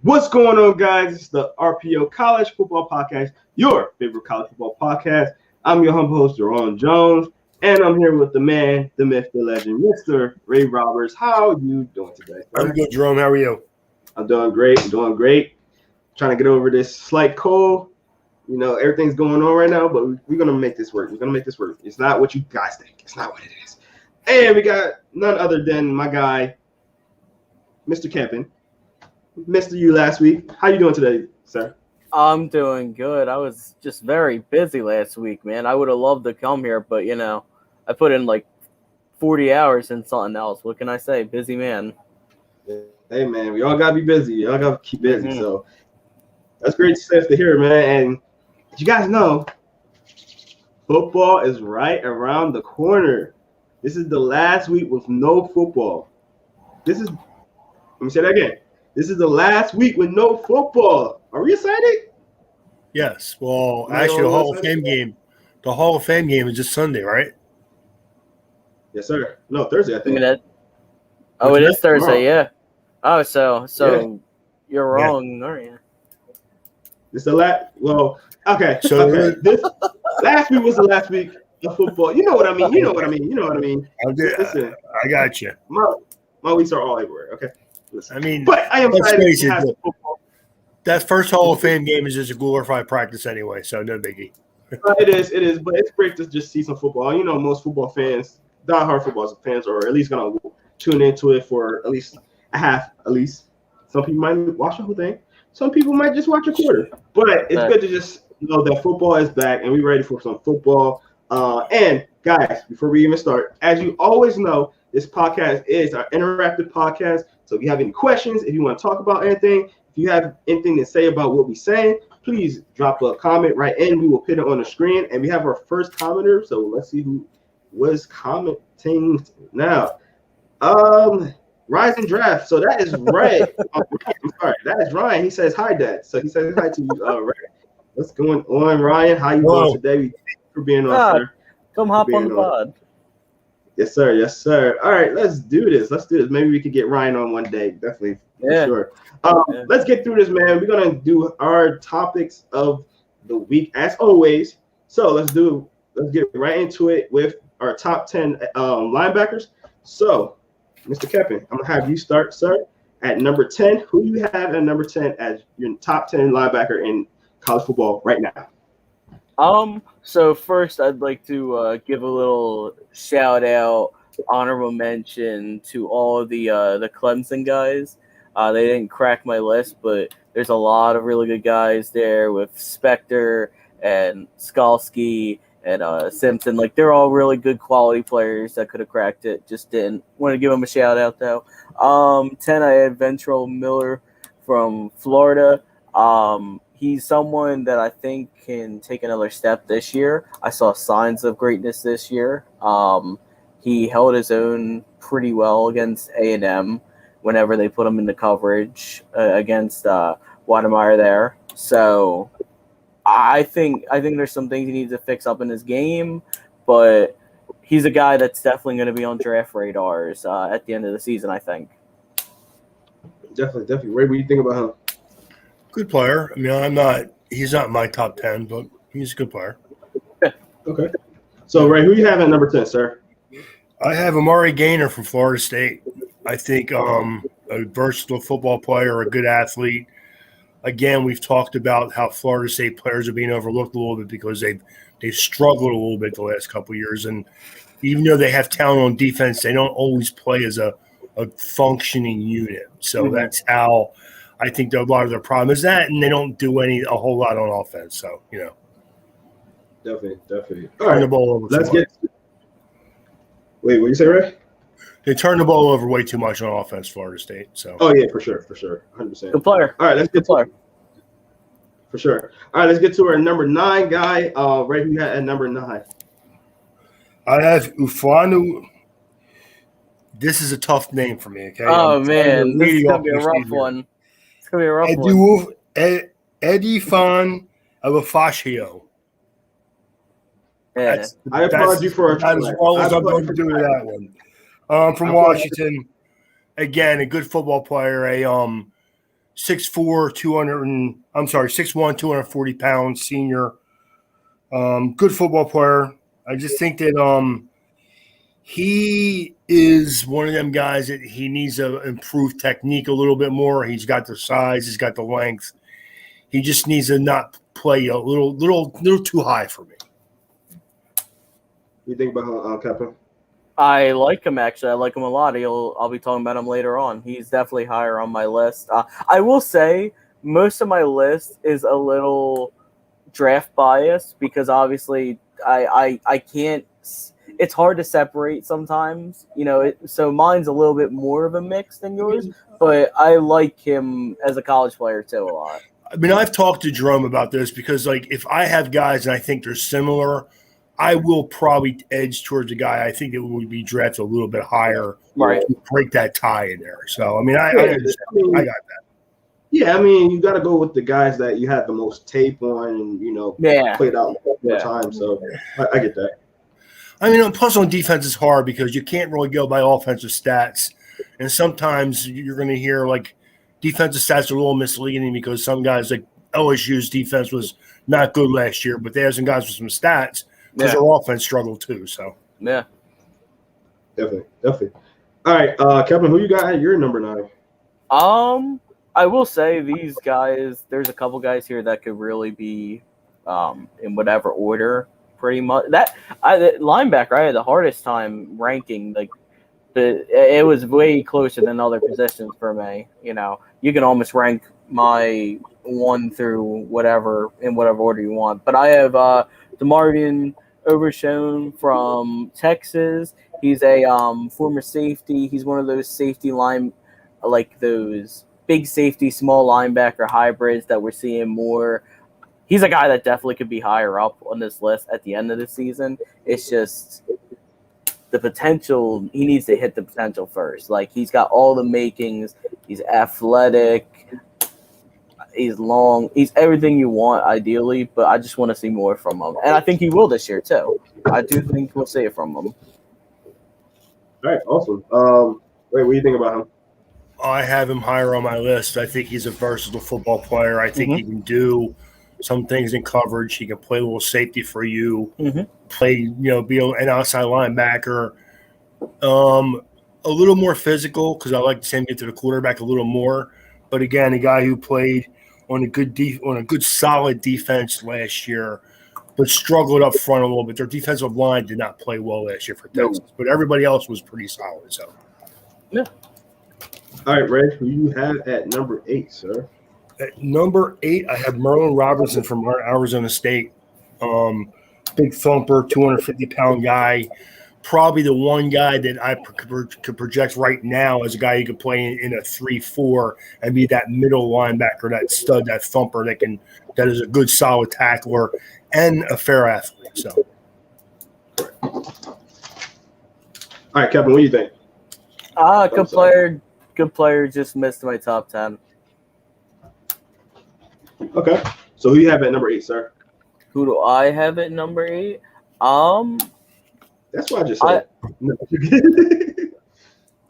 What's going on, guys? It's the RPO College Football Podcast, your favorite college football podcast. I'm your humble host, Jerome Jones, and I'm here with the man, the myth, the legend, Mr. Ray Roberts. How are you doing today, sir? I'm good, Jerome. How are you? I'm doing great. Trying to get over this slight cold. You know, everything's going on right now, but we're going to make this work. It's not what you guys think. It's not what it is. And we got none other than my guy, Mr. Kevin. Missed you last week. How you doing today, sir? I'm doing good. I was just very busy last week, man. I would have loved to come here, but, I put in like 40 hours in something else. What can I say? Busy man. Hey, man, we all got to be busy. We all got to keep busy. Mm-hmm. So that's great stuff to hear, man. And you guys know, football is right around the corner. This is the last week with no football. Let me say that again. This is the last week with no football. Are we excited? Yes. Well, actually, the Hall of Fame game is just Sunday, right? Yes, sir. No, Thursday, I think. It is Thursday, yeah. Oh, so yeah. You're wrong, aren't you? This the last. Well, okay. So this last week was the last week of football. You know what I mean. Listen, I got you. My weeks are all everywhere. Okay. I mean, but I am excited to have football. That first Hall of Fame game is just a glorified practice anyway, so no biggie. It is, but it's great to just see some football. You know, most football fans, diehard football fans, are at least gonna tune into it for at least a half. At least some people might watch the whole thing. Some people might just watch a quarter. But it's good to just know that football is back and we're ready for some football. And guys, before we even start, as you always know, this podcast is our interactive podcast. So if you have any questions, if you want to talk about anything, if you have anything to say about what we're saying, please drop a comment right in. We will put it on the screen. And we have our first commenter. So let's see who was commenting now. Rising Draft. So that is Ray. I'm sorry. That is Ryan. He says, hi, Dad. So he says hi to you, Ray. What's going on, Ryan? How you doing today? Thank you for being on, sir. Come hop on the pod. Yes, sir. All right, let's do this. Maybe we could get Ryan on one day. Definitely, for sure. Let's get through this, man. We're gonna do our topics of the week as always. So let's get right into it with our top 10 linebackers. So, Mr. Kevin, I'm gonna have you start, sir. At number 10, who do you have at number 10 as your top 10 linebacker in college football right now? So first I'd like to give a little shout out, honorable mention to all of the Clemson guys. They didn't crack my list, but there's a lot of really good guys there with Spector and Skalski and Simpson. Like, they're all really good quality players that could have cracked it. Just didn't. Want to give them a shout out though. 10, I had Ventrell Miller from Florida. He's someone that I think can take another step this year. I saw signs of greatness this year. He held his own pretty well against A&M whenever they put him into coverage against Wademeyer there. So I think there's some things he needs to fix up in his game, but he's a guy that's definitely going to be on draft radars at the end of the season, I think. Definitely. Ray, what do you think about him? Good player. I mean, he's not my top 10, but he's a good player. Okay. So, Ray, who do you have at number 10, sir? I have Amari Gaynor from Florida State. I think a versatile football player, a good athlete. Again, we've talked about how Florida State players are being overlooked a little bit because they've struggled a little bit the last couple of years. And even though they have talent on defense, they don't always play as a functioning unit. So that's how – I think a lot of their problem is that, and they don't do a whole lot on offense. So, Definitely. Turn the ball over. Let's get. Wait, what you say, Ray? They turn the ball over way too much on offense, Florida State. So. Oh yeah, for sure, 100%. Good player. All right, let's get player. For sure. All right, let's get to our number 9 guy. Ray, who you had at number 9? I have Ufanu. This is a tough name for me. Okay. Oh man, this is gonna be a rough one. Edifan Alafashio. Yeah. I applaud you for as well as I'm going to do with that one. From Washington, again, a good football player, 6'4", 6'1", 240 pounds, senior. Good football player. I just think that he is one of them guys that he needs to improve technique a little bit more. He's got the size, he's got the length. He just needs to not play a little too high for me. You think about Captain? I like him, actually. I like him a lot. I'll be talking about him later on. He's definitely higher on my list. I will say most of my list is a little draft biased because obviously I can't – it's hard to separate sometimes. So mine's a little bit more of a mix than yours, but I like him as a college player too a lot. I mean, I've talked to Jerome about this because, like, if I have guys and I think they're similar – I will probably edge towards a guy I think that would be drafted a little bit higher, right? To break that tie in there. So, I mean, I got that. Yeah, I mean, you got to go with the guys that you had the most tape on and, played out more time. So, I get that. I mean, plus on defense is hard because you can't really go by offensive stats. And sometimes you're going to hear, like, defensive stats are a little misleading because some guys, like LSU's defense was not good last year, but they have some guys with some stats. Because their offense struggled too, so yeah, definitely. All right, Kevin, who you got at your number 9? I will say these guys. There's a couple guys here that could really be, in whatever order, pretty much. Linebacker, I had the hardest time ranking. Like, it was way closer than other positions for me. You can almost rank my 1 through whatever in whatever order you want. But I have DeMarvion Overshown from Texas. He's a former safety. He's one of those safety like those big safety, small linebacker hybrids that we're seeing more. He's a guy that definitely could be higher up on this list at the end of the season. It's just the potential. He needs to hit the potential first. Like, he's got all the makings. He's athletic. He's long. He's everything you want, ideally, but I just want to see more from him. And I think he will this year, too. I do think we'll see it from him. All right, awesome. Ray, what do you think about him? I have him higher on my list. I think he's a versatile football player. I think he can do some things in coverage. He can play a little safety for you, play, be an outside linebacker. A little more physical because I like to see him get to the quarterback a little more. But again, a guy who played on a good solid defense last year, but struggled up front a little bit. Their defensive line did not play well last year for Texas, but everybody else was pretty solid. So, yeah. All right, Ray, who you have at number 8, sir? At number 8, I have Merlin Robertson from Arizona State. Big thumper, 250-pound guy. Probably the one guy that I could project right now as a guy who could play in a 3-4 and be that middle linebacker, that stud, that thumper that is a good solid tackler and a fair athlete. So, all right, Kevin, what do you think? Good player. Just missed my top 10. Okay, so who you have at number 8, sir? Who do I have at number 8? That's what I just said.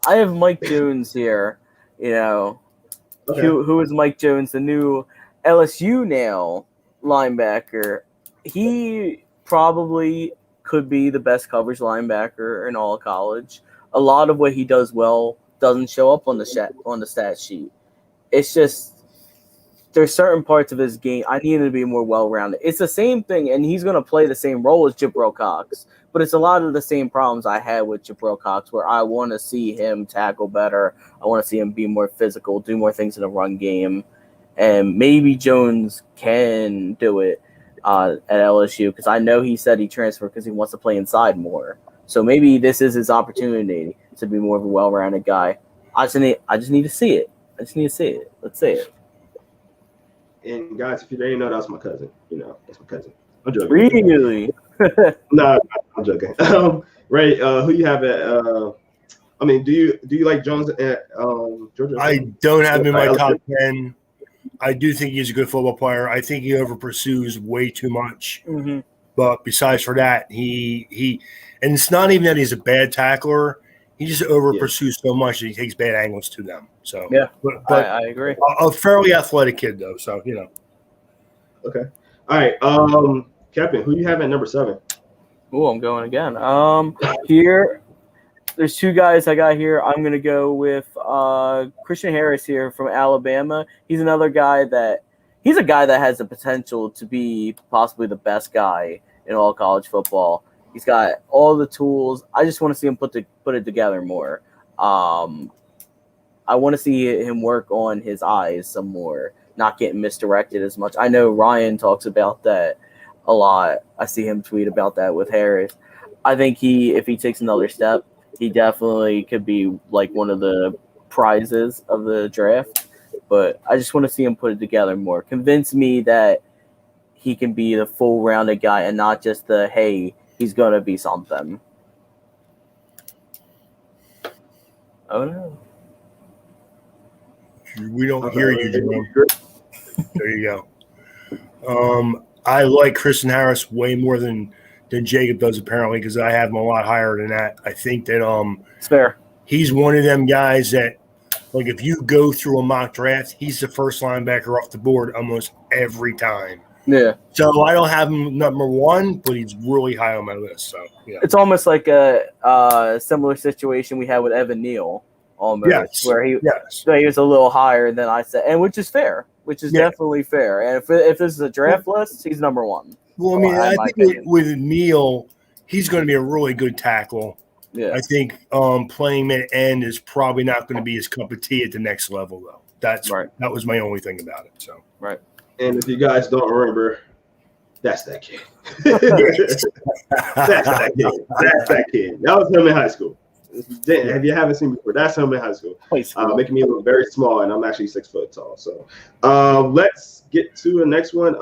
I have Mike Jones here. Who is Mike Jones, the new LSU now linebacker? He probably could be the best coverage linebacker in all of college. A lot of what he does well doesn't show up on the stat sheet. It's just there's certain parts of his game I need him to be more well-rounded. It's the same thing, and he's going to play the same role as Jabril Cox. But it's a lot of the same problems I had with Jabril Cox, where I want to see him tackle better. I want to see him be more physical, do more things in the run game. And maybe Jones can do it at LSU because I know he said he transferred because he wants to play inside more. So maybe this is his opportunity to be more of a well-rounded guy. I just need to see it. Let's see it. And guys, if you didn't know, that's my cousin. That's my cousin. I'm joking. Really? No, I'm joking. Ray, who you have at? Do you like Jones at Georgia? I don't have him in my top 10. I do think he's a good football player. I think he over pursues way too much. But besides for that, he and it's not even that he's a bad tackler. he just over pursues so much that he takes bad angles to them. So yeah, but I agree. A fairly athletic kid though. So Okay. All right. Captain, who you have at number 7? Oh, I'm going again. Here, there's 2 guys I got here. I'm gonna go with Christian Harris here from Alabama. He's another guy he's a guy that has the potential to be possibly the best guy in all college football. He's got all the tools. I just want to see him put it together more. I want to see him work on his eyes some more, not getting misdirected as much. I know Ryan talks about that a lot. I see him tweet about that with Harris. I think if he takes another step, he definitely could be like one of the prizes of the draft. But I just want to see him put it together more. Convince me that he can be the full-rounded guy and not just hey, he's going to be something. Oh, no. we don't hear you, Jerome. There you go. I like Christian Harris way more than Jacob does apparently because I have him a lot higher than that. I think that it's fair. He's one of them guys that, like, if you go through a mock draft, he's the first linebacker off the board almost every time. Yeah. So I don't have him number 1, but he's really high on my list. So yeah. It's almost like a similar situation we had with Evan Neal, almost, where he was a little higher than I said, and which is fair, definitely fair. And if this is a draft list, he's number 1. Well, I mean, I think with Neal, he's going to be a really good tackle. Yeah. I think playing at end is probably not going to be his cup of tea at the next level, though. That's right. That was my only thing about it. So right. And if you guys don't remember, that's that kid. That's that kid. That's that kid. That was him in high school. If you haven't seen before, that's him in high school. Making me look very small, and I'm actually 6 foot tall. So let's get to the next one.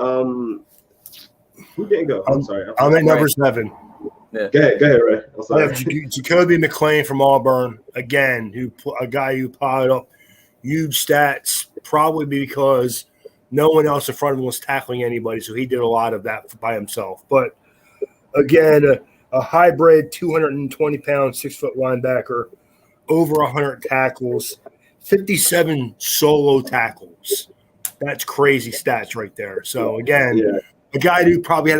Who didn't go? I'm sorry. I'm at number 7. Yeah. Go ahead, Ray. I'm sorry. I have Jacoby McClain from Auburn again, a guy who piled up huge stats, probably because no one else in front of him was tackling anybody, so he did a lot of that by himself. But again, a hybrid 220-pound, 6-foot linebacker, over 100 tackles, 57 solo tackles. That's crazy stats right there. So again, a guy who probably had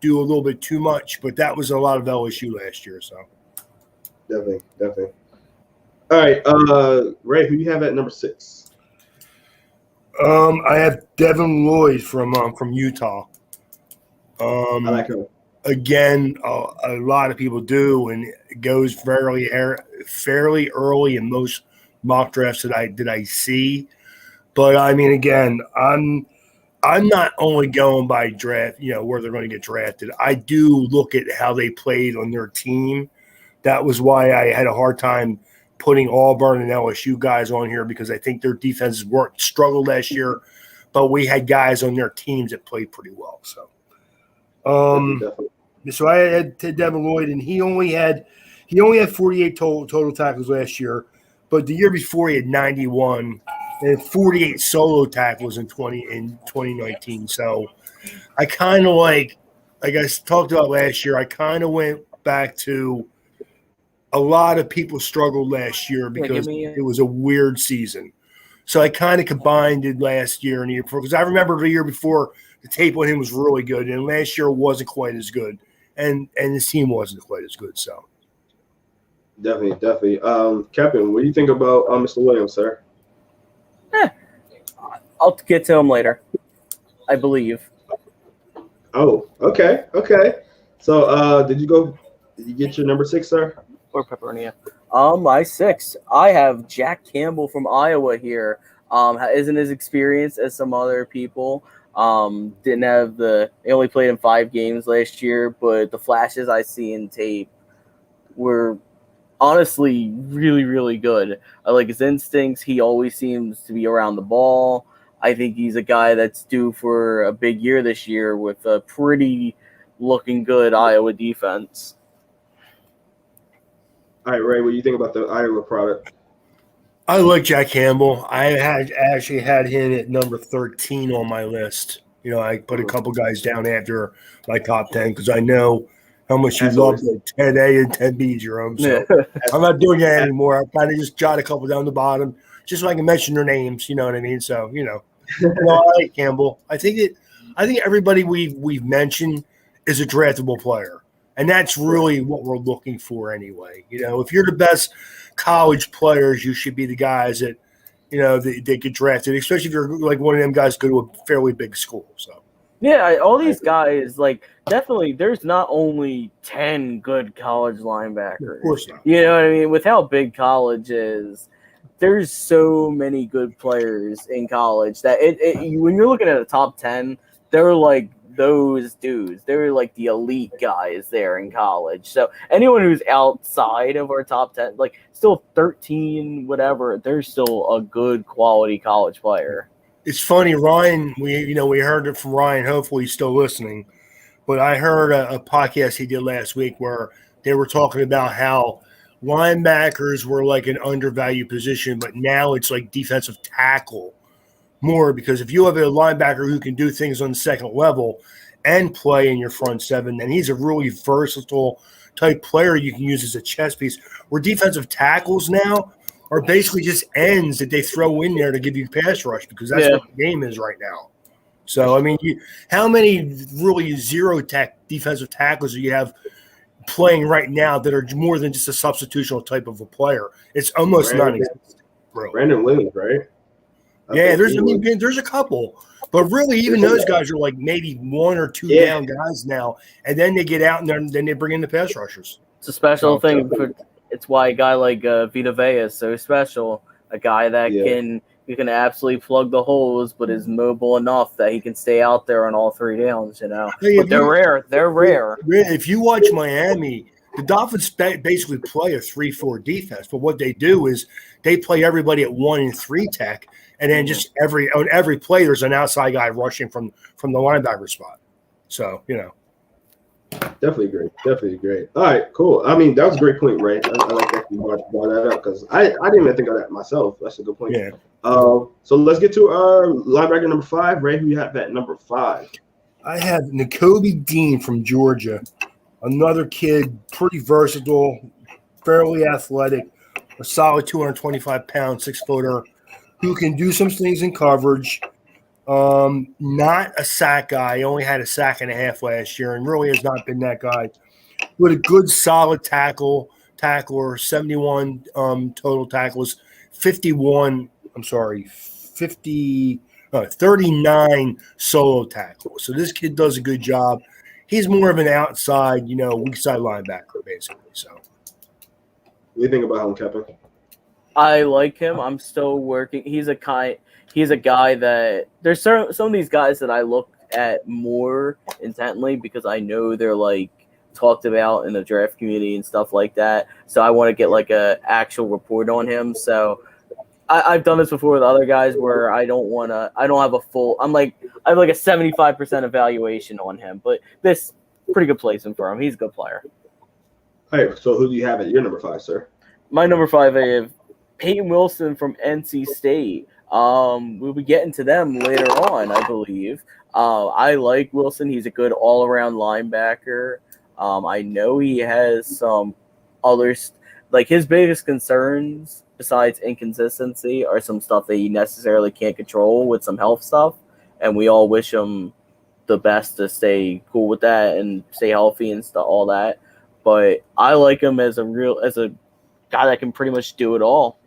do a little bit too much, but that was a lot of LSU last year. So definitely. All right, Ray, who you have at number 6? I have Devin Lloyd from Utah. I like him. Again, a lot of people do, and it goes fairly early in most mock drafts that I see. But I mean, again, I'm not only going by draft, where they're going to get drafted. I do look at how they played on their team. That was why I had a hard time putting Auburn and LSU guys on here because I think their defenses weren't struggled last year, but we had guys on their teams that played pretty well. So, so I had Devin Lloyd, and he only had 48 total tackles last year, but the year before he had 91 and 48 solo tackles in 2019. So I kind of like I talked about last year, I kind of went back to a lot of people struggled last year because it was a weird season. So I kind of combined it last year and the year before because I remember the year before the tape on him was really good, and last year wasn't quite as good, and his team wasn't quite as good. So definitely. Captain, what do you think about Mr. Williams, sir? I'll get to him later, I believe. Oh, okay. So did you get your number 6, sir? Or pepperoni? My 6. I have Jack Campbell from Iowa here. Isn't as experienced as some other people. They only played in 5 games last year, but the flashes I see in tape were honestly really, really good. I like his instincts. He always seems to be around the ball. I think he's a guy that's due for a big year this year with a pretty looking good Iowa defense. All right, Ray, what do you think about the Iowa product? I like Jack Campbell. I actually had him at number 13 on my list. I put a couple guys down after my top 10 because I know how much you That's love always- the 10A and 10B, Jerome. So Yeah. I'm not doing that anymore. I kind of just jot a couple down the bottom just so I can mention their names. You know what I mean? So I like Campbell. I think everybody we've mentioned is a draftable player, and that's really what we're looking for anyway. If you're the best college players, you should be the guys that they get drafted, especially if you're like one of them guys go to a fairly big school. So. Yeah, all these guys, like, definitely, there's not only 10 good college linebackers. Of course not. You know what I mean? With how big college is, there's so many good players in college that when you're looking at a top 10, they're like those dudes. They're like the elite guys there in college. So anyone who's outside of our top 10, like still 13, whatever, they're still a good quality college player. It's funny, Ryan. We heard it from Ryan. Hopefully, he's still listening. But I heard a podcast he did last week where they were talking about how linebackers were like an undervalued position, but now it's like defensive tackle more, because if you have a linebacker who can do things on the second level and play in your front seven, then he's a really versatile type player you can use as a chess piece. Where defensive tackles now are basically just ends that they throw in there to give you pass rush, because that's what the game is right now. So, I mean, how many really zero-tech defensive tackles do you have playing right now that are more than just a substitutional type of a player? It's almost non-existent. Brandon Williams, right? There's a couple. But really, even those guys are like maybe one or two down guys now, and then they get out and then they bring in the pass rushers. It's a special thing. It's why a guy like Vita Vea is so special. A guy that you can absolutely plug the holes, but is mobile enough that he can stay out there on all three downs. But they're rare. They're rare. If you watch Miami, the Dolphins basically play a 3-4 defense, but what they do is they play everybody at 1 and 3 tech, and then just on every play there's an outside guy rushing from the linebacker spot. So Definitely great. All right, cool. I mean, that was a great point, right? I like that you brought that up, because I didn't even think of that myself. That's a good point. Yeah. So let's get to our linebacker number 5, Ray. Who you have at number 5? I have Nakobe Dean from Georgia. Another kid, pretty versatile, fairly athletic, a solid 225-pound 6-footer who can do some things in coverage. Not a sack guy. He only had a sack and a half last year and really has not been that guy. But a good solid tackler, 71 total tackles, 39 solo tackles. So this kid does a good job. He's more of an outside, weak side linebacker, basically. So What do you think about him, Kevin? I like him. I'm still working. He's a guy that there's some of these guys that I look at more intently because I know they're like talked about in the draft community and stuff like that. So I want to get like a actual report on him. So I've done this before with other guys where I have a full. I have like a 75% evaluation on him, but this pretty good placement for him. He's a good player. All right. So who do you have at your number 5, sir? My number 5, I have Peyton Wilson from NC State. We'll be getting to them later on, I believe. I like Wilson. He's a good all-around linebacker. I know he has some others. Like his biggest concerns, besides inconsistency, are some stuff that he necessarily can't control with some health stuff. And we all wish him the best to stay cool with that and stay healthy and stuff, all that. But I like him as a guy that can pretty much do it all.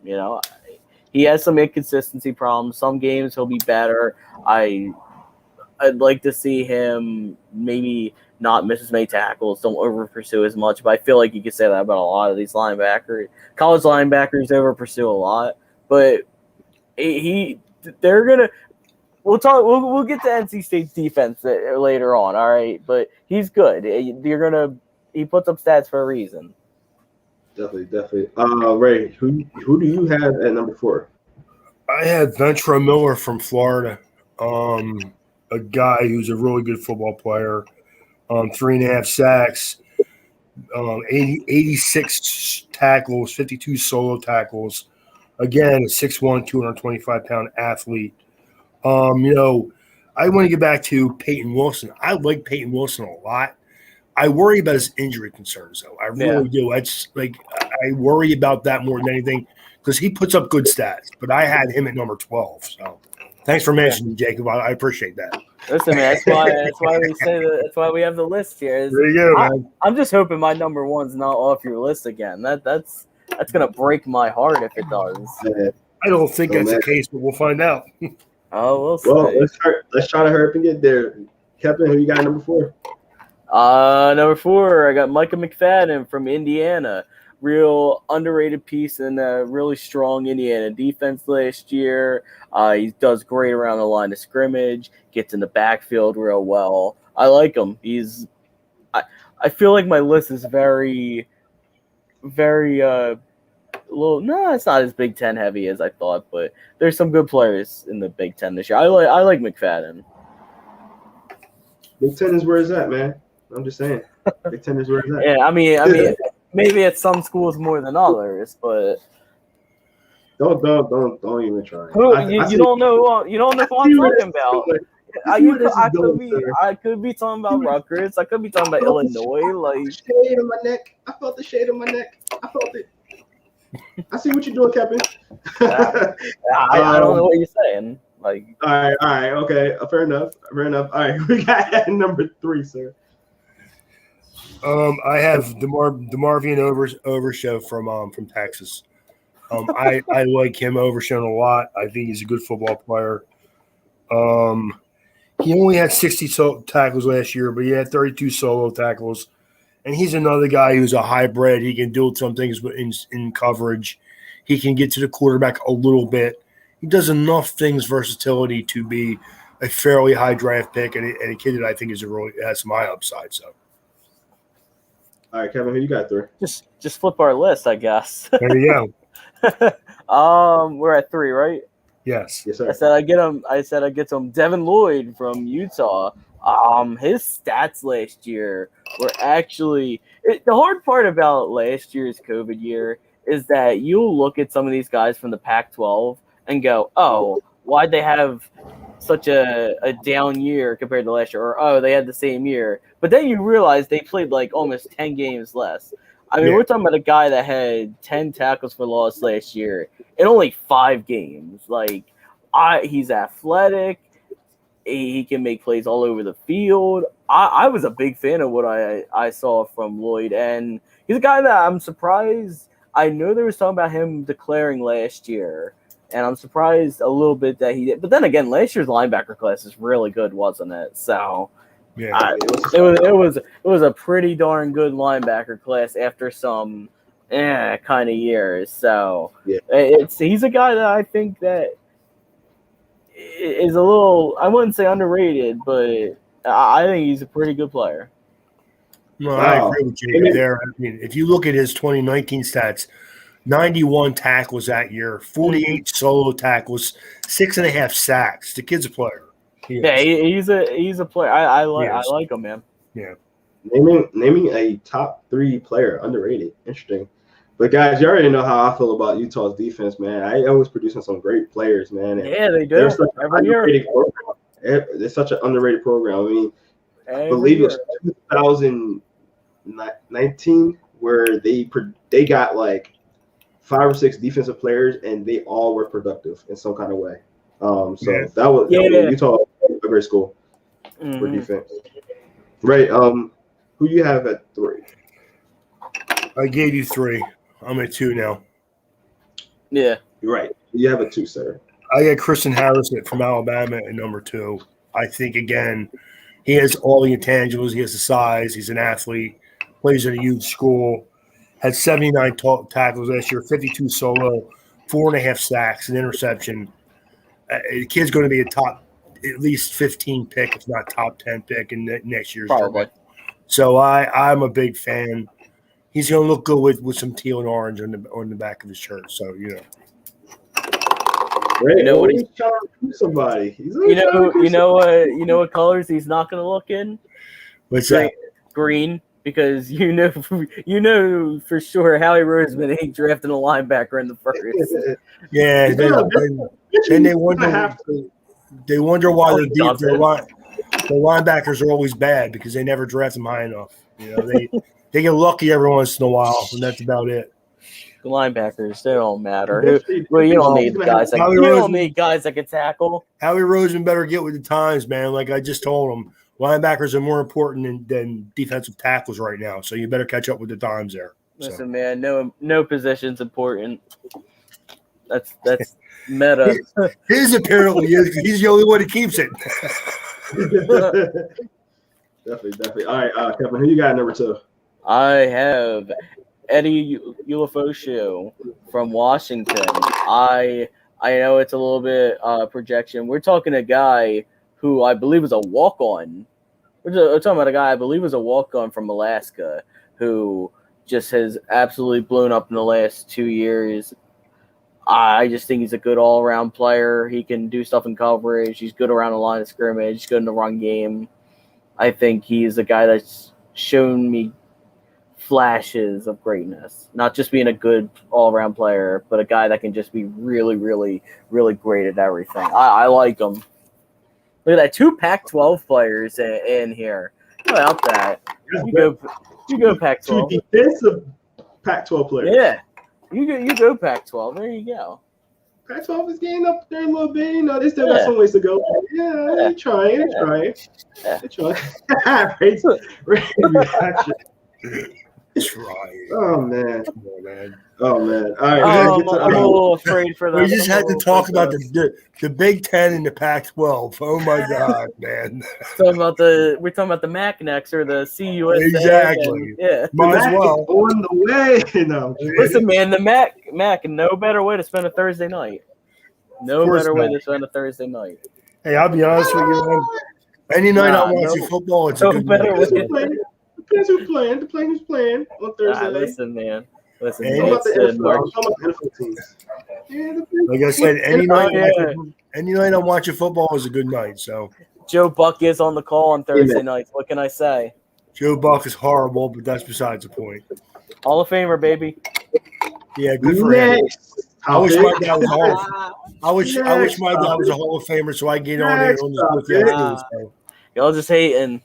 He has some inconsistency problems. Some games he'll be better. I'd like to see him maybe not miss as many tackles, don't over pursue as much. But I feel like you could say that about a lot of these linebackers. College linebackers over pursue a lot, but they're gonna. We'll talk. We'll get to NC State's defense later on. All right, but he's good. He puts up stats for a reason. Definitely. Ray, who do you have at number 4? I have Ventrell Miller from Florida, a guy who's a really good football player. 3.5 sacks, 86 tackles, 52 solo tackles. Again, a 6'1", 225-pound athlete. I want to get back to Peyton Wilson. I like Peyton Wilson a lot. I worry about his injury concerns, though. I really do. It's like I worry about that more than anything because he puts up good stats. But I had him at number 12. So thanks for mentioning, Jacob. I appreciate that. Listen, man, that's why we say that. That's why we have the list here. There you go, man. I'm just hoping my number one's not off your list again. That's gonna break my heart if it does. I don't think that's the case, but we'll find out. Oh, we'll see. Well, let's try to hurry up and get there. Captain, who you got number 4? Number 4, I got Micah McFadden from Indiana. Real underrated piece in a really strong Indiana defense last year. He does great around the line of scrimmage, gets in the backfield real well. I like him. I feel like my list is very, very no, it's not as Big Ten heavy as I thought, but there's some good players in the Big Ten this year. I like McFadden. Big Ten is where it's at, man. I'm just saying. Big Ten is where it's at. Yeah, I mean, maybe at some schools more than others, but don't even try. You don't know who I'm talking about. I could be talking about Rutgers. I could be talking about Illinois. Like shade on my neck. I felt the shade on my neck. I felt it. I see what you're doing, Captain. I don't know what you're saying. Like, all right, okay, fair enough. All right, we got number 3, sir. I have DeMarvion Overshow from Texas. I like him Overshown a lot. I think he's a good football player. He only had 60 tackles last year, but he had 32 solo tackles. And he's another guy who's a hybrid. He can do some things in coverage. He can get to the quarterback a little bit. He does enough things versatility to be a fairly high draft pick and a kid that I think has some high upside. So, all right, Kevin, who you got 3? Just flip our list, I guess. There you go. We're at 3, right? Yes, sir. I said I get him. Devin Lloyd from Utah. His stats last year were actually the hard part about last year's COVID year is that you'll look at some of these guys from the Pac-12 and go, oh, why'd they have such a down year compared to last year? Or, oh, they had the same year. But then you realize they played like almost 10 games less. I mean, we're talking about a guy that had 10 tackles for loss last year in only 5 games. Like, he's athletic. He can make plays all over the field. I was a big fan of what I saw from Lloyd, and he's a guy that I'm surprised. I know there was talking about him declaring last year, and I'm surprised a little bit that he did. But then again, last year's linebacker class is really good, wasn't it? So yeah, it was a pretty darn good linebacker class after some kind of years. So he's a guy that I think that is a little, I wouldn't say underrated, but I think he's a pretty good player. No, I agree with you there. I mean, if you look at his 2019 stats, 91 tackles that year, 48 solo tackles, 6.5 sacks. The kid's a player. He's a player. I like him, man. Yeah. Naming a top 3 player, underrated. Interesting. But guys, you already know how I feel about Utah's defense, man. I always producing some great players, man. And yeah, they do. It's such an underrated program. I mean, I believe it was 2019 where they got like 5 or 6 defensive players, and they all were productive in some kind of way. That was Utah, a great school for defense. Right. Who you have at 3? I gave you 3. I'm at 2 now. Yeah. You're right. You have a 2, sir. I got Christian Harrison from Alabama at number 2. I think, again, he has all the intangibles. He has the size. He's an athlete. Plays at a huge school. Had 79 tackles last year, 52 solo, 4.5 sacks, an interception. The kid's going to be a top at least 15 pick, if not top 10 pick in next year's draft. So I'm a big fan. He's going to look good with some teal and orange on the back of his shirt. So, you know. Great. You know what he's trying to do somebody. You know what colors he's not going to look in? What's that? Green, because you know for sure Howie Roseman ain't drafting a linebacker in the first. Yeah, then they wonder why the linebackers are always bad because they never draft them high enough. You know, they get lucky every once in a while, and that's about it. The linebackers, they don't matter. Well, you don't need guys that can tackle. Howie Roseman better get with the times, man. Like I just told him, linebackers are more important than defensive tackles right now. So you better catch up with the times there. Listen, man, no position's important. That's meta. His apparently is. He's the only one who keeps it. Definitely. All right, Kevin, who you got number 2? I have Eddie Ulofoshio from Washington. I know it's a little bit projection. We're talking a guy who I believe is a walk-on. We're talking about a guy I believe is a walk-on from Alaska who just has absolutely blown up in the last 2 years. I just think he's a good all-around player. He can do stuff in coverage. He's good around the line of scrimmage. He's good in the run game. I think he's a guy that's shown me flashes of greatness. Not just being a good all-around player, but a guy that can just be really, really, really great at everything. I like him. Look at that. 2 Pac-12 players in here. How about that? You go Pac-12. 2 defensive Pac-12 players. Yeah. You go Pac-12. There you go. Pac-12 is getting up there a little bit. You know, they still got some ways to go. Yeah, they're trying. They're trying. Trying. Oh, man. All right. I'm a little afraid for that. We just had to talk about the Big Ten and the Pac-12. Oh, my God, man. We're talking about the MAC next, or the CUSA. Exactly. Yeah. Might as well. On the way. No. Listen, man, the MAC, no better way to spend a Thursday night. No better way to spend a Thursday night. Hey, I'll be honest with you, man. Any night I'm watching football, it's a good night. Depends who's playing. Depends who's playing on Thursday. Listen, man. Listen, I'm about the NFL teams. Like I said, any night I'm watching football is a good night. So Joe Buck is on the call on Thursday nights. What can I say? Joe Buck is horrible, but that's besides the point. Hall of Famer, baby. Yeah, good for him. I wish my dad was my dad was a Hall of Famer, so I get on there on this with Y'all just hating.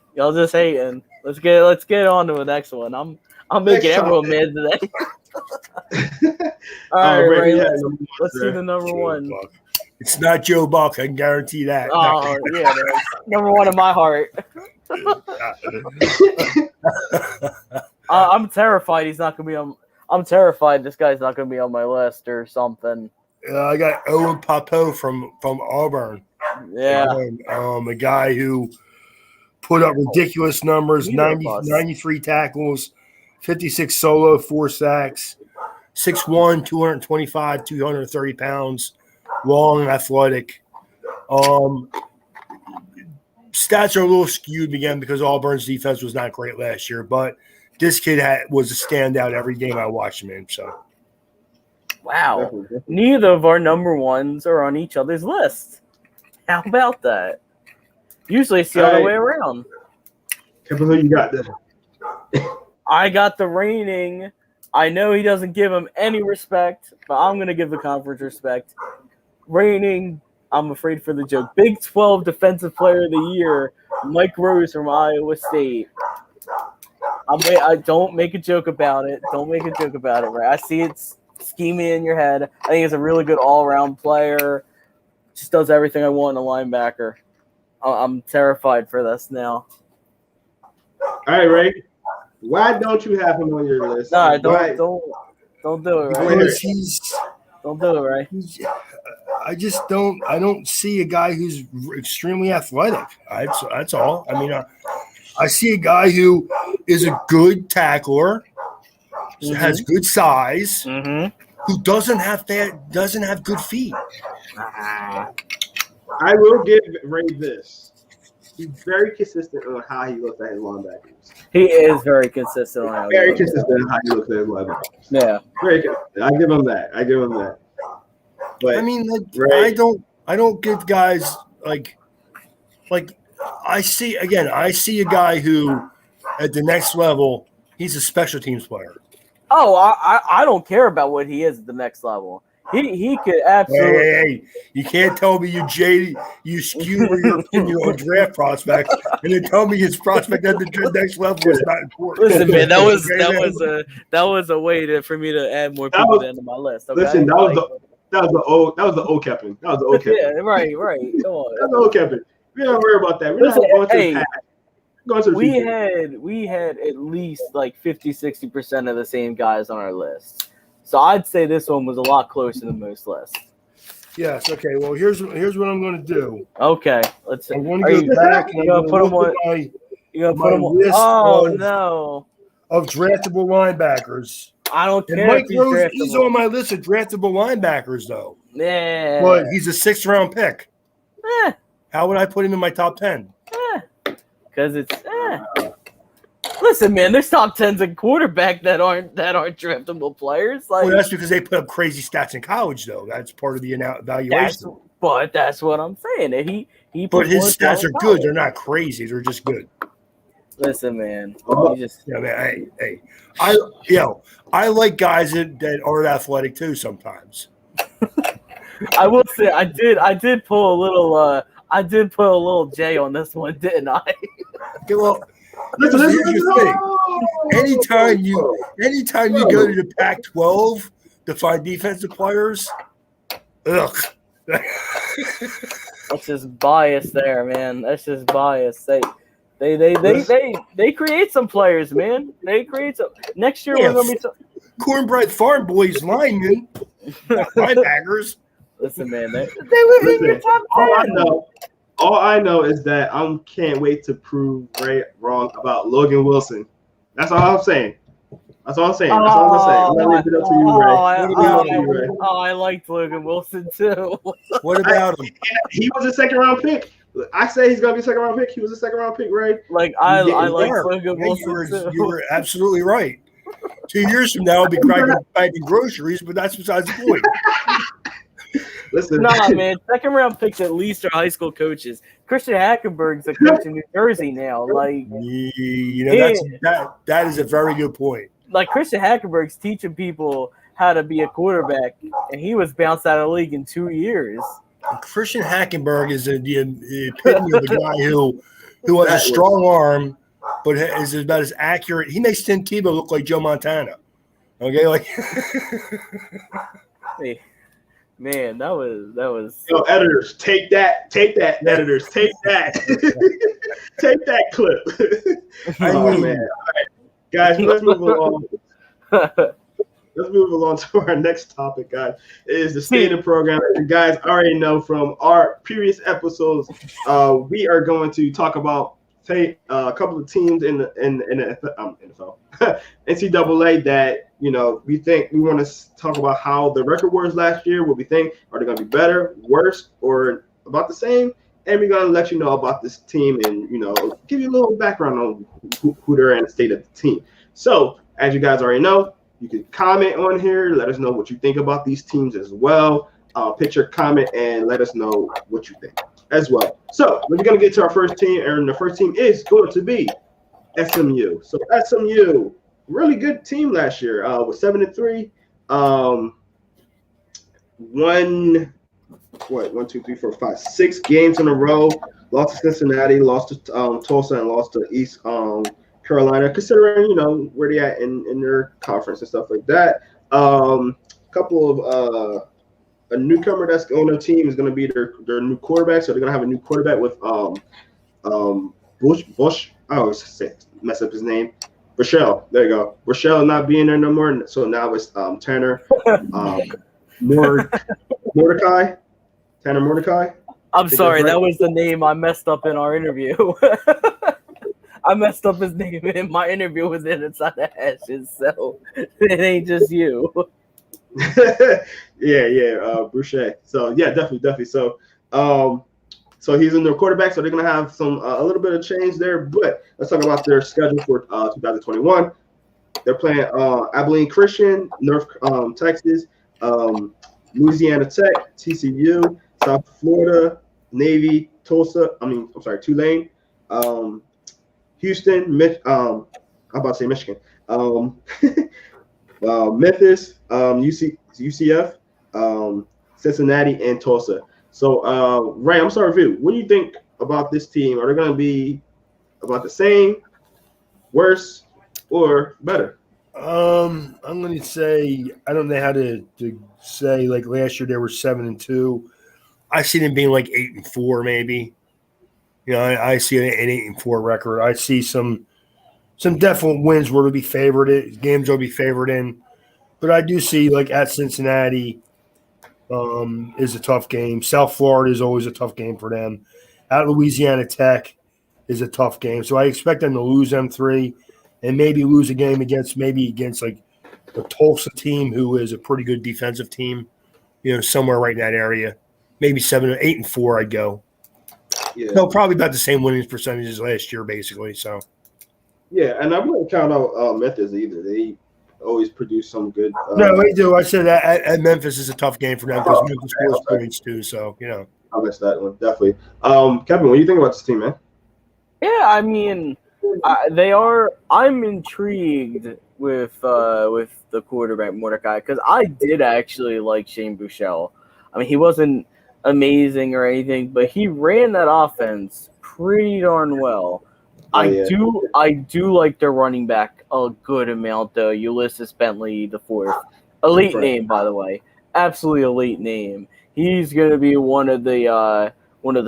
Let's get on to the next one. I'm making everyone mad today. All right, Ray, let's see the number 1. It's not Joe Buck, I can guarantee that. Oh, yeah, number 1 in my heart. I'm terrified he's not going to be on. I'm terrified this guy's not going to be on my list or something. I got Owen Papo from Auburn. Yeah. A guy who put up ridiculous numbers, 93 tackles, 56 solo, 4 sacks, 6'1", 225, 230 pounds, long and athletic. Stats are a little skewed again because Auburn's defense was not great last year, but this kid was a standout every game I watched him in. So, wow, neither of our number 1s are on each other's list. How about that? Usually it's the other way around. Who you got there? I got the reigning. I know he doesn't give him any respect, but I'm going to give the conference respect. Reigning, I'm afraid for the joke, Big 12 Defensive Player of the Year, Mike Rose from Iowa State. I don't make a joke about it. Don't make a joke about it, right? I see it's scheming in your head. I think he's a really good all-around player. Just does everything I want in a linebacker. I'm terrified for this now. All right, Ray. Why don't you have him on your list? No, don't do it, right? Don't do it, right? I just don't. I don't see a guy who's extremely athletic. That's all. I mean, I see a guy who is a good tackler, has good size, who doesn't have good feet. I will give Ray this. He's very consistent on how he looks at his linebackers. He is very consistent on how he looks. Consistent on how he looks at his linebackers. Yeah. Very consistent. I give him that. But I mean, Ray, I don't give guys like I see a guy who at the next level, he's a special teams player. Oh, I don't care about what he is at the next level. He could absolutely. Hey, you can't tell me you skew your opinion on draft prospects, and then tell me his prospect at the next level is not important. Listen, man, that Okay, was a way for me to add more That people was- to my list. Okay? Listen, that was the old captain. That was the old captain. yeah, right. Come on. That's the old captain. We don't worry about that. We're Listen, not going to hey, the past. We're going to the future. we had at least like 50-60% of the same guys on our list. So I'd say this one was a lot closer than most lists. yes. Okay. Well, here's what I'm going to do. Okay, let's. I'm going to go back and I'm gonna going put to them look on? at You gonna my put them on? list Oh of- no! of draftable linebackers. I don't And care. Mike if he's Rose, he's draftable. on my list of draftable linebackers, though. Yeah. But he's a 6th round pick. Eh, How would I put him in my top 10? because it's. Listen, man, there's top 10s in quarterback that aren't draftable players. Like Well, that's because they put up crazy stats in college, though. That's part of the evaluation. that's what I'm saying. That he. But his performed stats well are in good. college. They're not crazy. They're just good. Listen, man. Oh. He just. Yeah, man. Hey. I like guys that aren't athletic too sometimes. I will say I did pull a little J on this one, didn't I? Okay, well, Listen, here's listen, your thing. Anytime you go to the Pac-12 to find defensive players, ugh. That's just bias there, man. That's just bias. They create some players, man. They create some. Next year we're gonna be. Cornbread Farm Boys linemen, not linebackers. Listen, man. They were in your top 10. All I know is that I can't wait to prove Ray wrong about Logan Wilson. That's all I'm saying. That's all I'm saying. That's all I'm gonna say. I'm gonna leave it up to you, Ray. I liked Logan Wilson too. What about him? He was a 2nd round pick. I say he's gonna be a 2nd round pick. He was a 2nd round pick, Ray. Like I like Mark, Logan Wilson too. you were absolutely right. 2 years from now, I'll be bagging groceries, but that's besides the point. Listen, Nah, man. 2nd round picks at least are high school coaches. Christian Hackenberg's a coach in New Jersey now. Like, That is a very good point. like Christian Hackenberg's teaching people how to be a quarterback, and he was bounced out of the league in 2 years. Christian Hackenberg is the epitome of a guy who has a strong arm, but is about as accurate. He makes Tim Tebow look like Joe Montana. Okay, like Hey, man, that was. Yo, editors, take that. Editors, take that. Take that clip. Oh man! All right, guys, let's move along. Let's move along to our next topic, guys. It is the standard program. You guys already know from our previous episodes. We are going to talk about a couple of teams in the NFL, NCAA that we think we want to talk about how the record was last year. What we think, are they going to be better, worse, or about the same? And we're going to let you know about this team and give you a little background on who they're in, the state of the team. So as you guys already know, you can comment on here. Let us know what you think about these teams as well. Picture, comment, and let us know what you think as well. So we're going to get to our first team, and the first team is going to be SMU. So SMU, really good team last year. With 7-3, won 6 games in a row. Lost to Cincinnati, lost to Tulsa, and lost to East Carolina. Considering where they at in their conference and stuff like that. Couple of a newcomer that's on their team is going to be their new quarterback. So they're going to have a new quarterback with Bush. I always mess up his name. Rochelle. There you go. Rochelle not being there no more. So now it's Tanner Mordecai. Tanner Mordecai. I'm sorry, that was the name I messed up in our interview. I messed up his name in my interview with it inside the Ashes, so it ain't just you. yeah, Boucher. So yeah, definitely. So so he's in their quarterback, so they're gonna have some a little bit of change there. But let's talk about their schedule for 2021. They're playing Abilene Christian, North Texas, Louisiana Tech, TCU, South Florida, Navy, Tulane, Houston, I'm about to say Michigan, Memphis, UCF, Cincinnati, and Tulsa. So, Ray, I'm sorry, Viv. What do you think about this team? Are they going to be about the same, worse, or better? I'm going to say I don't know how to say. Like last year, they were 7-2. I see them being like 8-4, maybe. I see an 8-4 record. I see some definite wins where they'll be favored. Games will be favored in, but I do see like at Cincinnati is a tough game. South Florida is always a tough game for them. At Louisiana Tech is a tough game, so I expect them to lose them 3, and maybe lose a game against like the Tulsa team, who is a pretty good defensive team. Somewhere right in that area. Maybe 7 or 8-4. I'd go. Yeah. No, probably about the same winning percentages last year, basically. So. Yeah, and I wouldn't count out Memphis either. They always produce some good. No, they do. I said that at Memphis is a tough game for them because Memphis scores points too. So I missed that one definitely. Kevin, what do you think about this team, man? Yeah, I mean, they are. I'm intrigued with the quarterback Mordecai because I did actually like Shane Buechele. I mean, he wasn't amazing or anything, but he ran that offense pretty darn well. I do like their running back a good amount though. Ulysses Bentley the fourth, elite name by the way, absolutely elite name. He's going to be one of the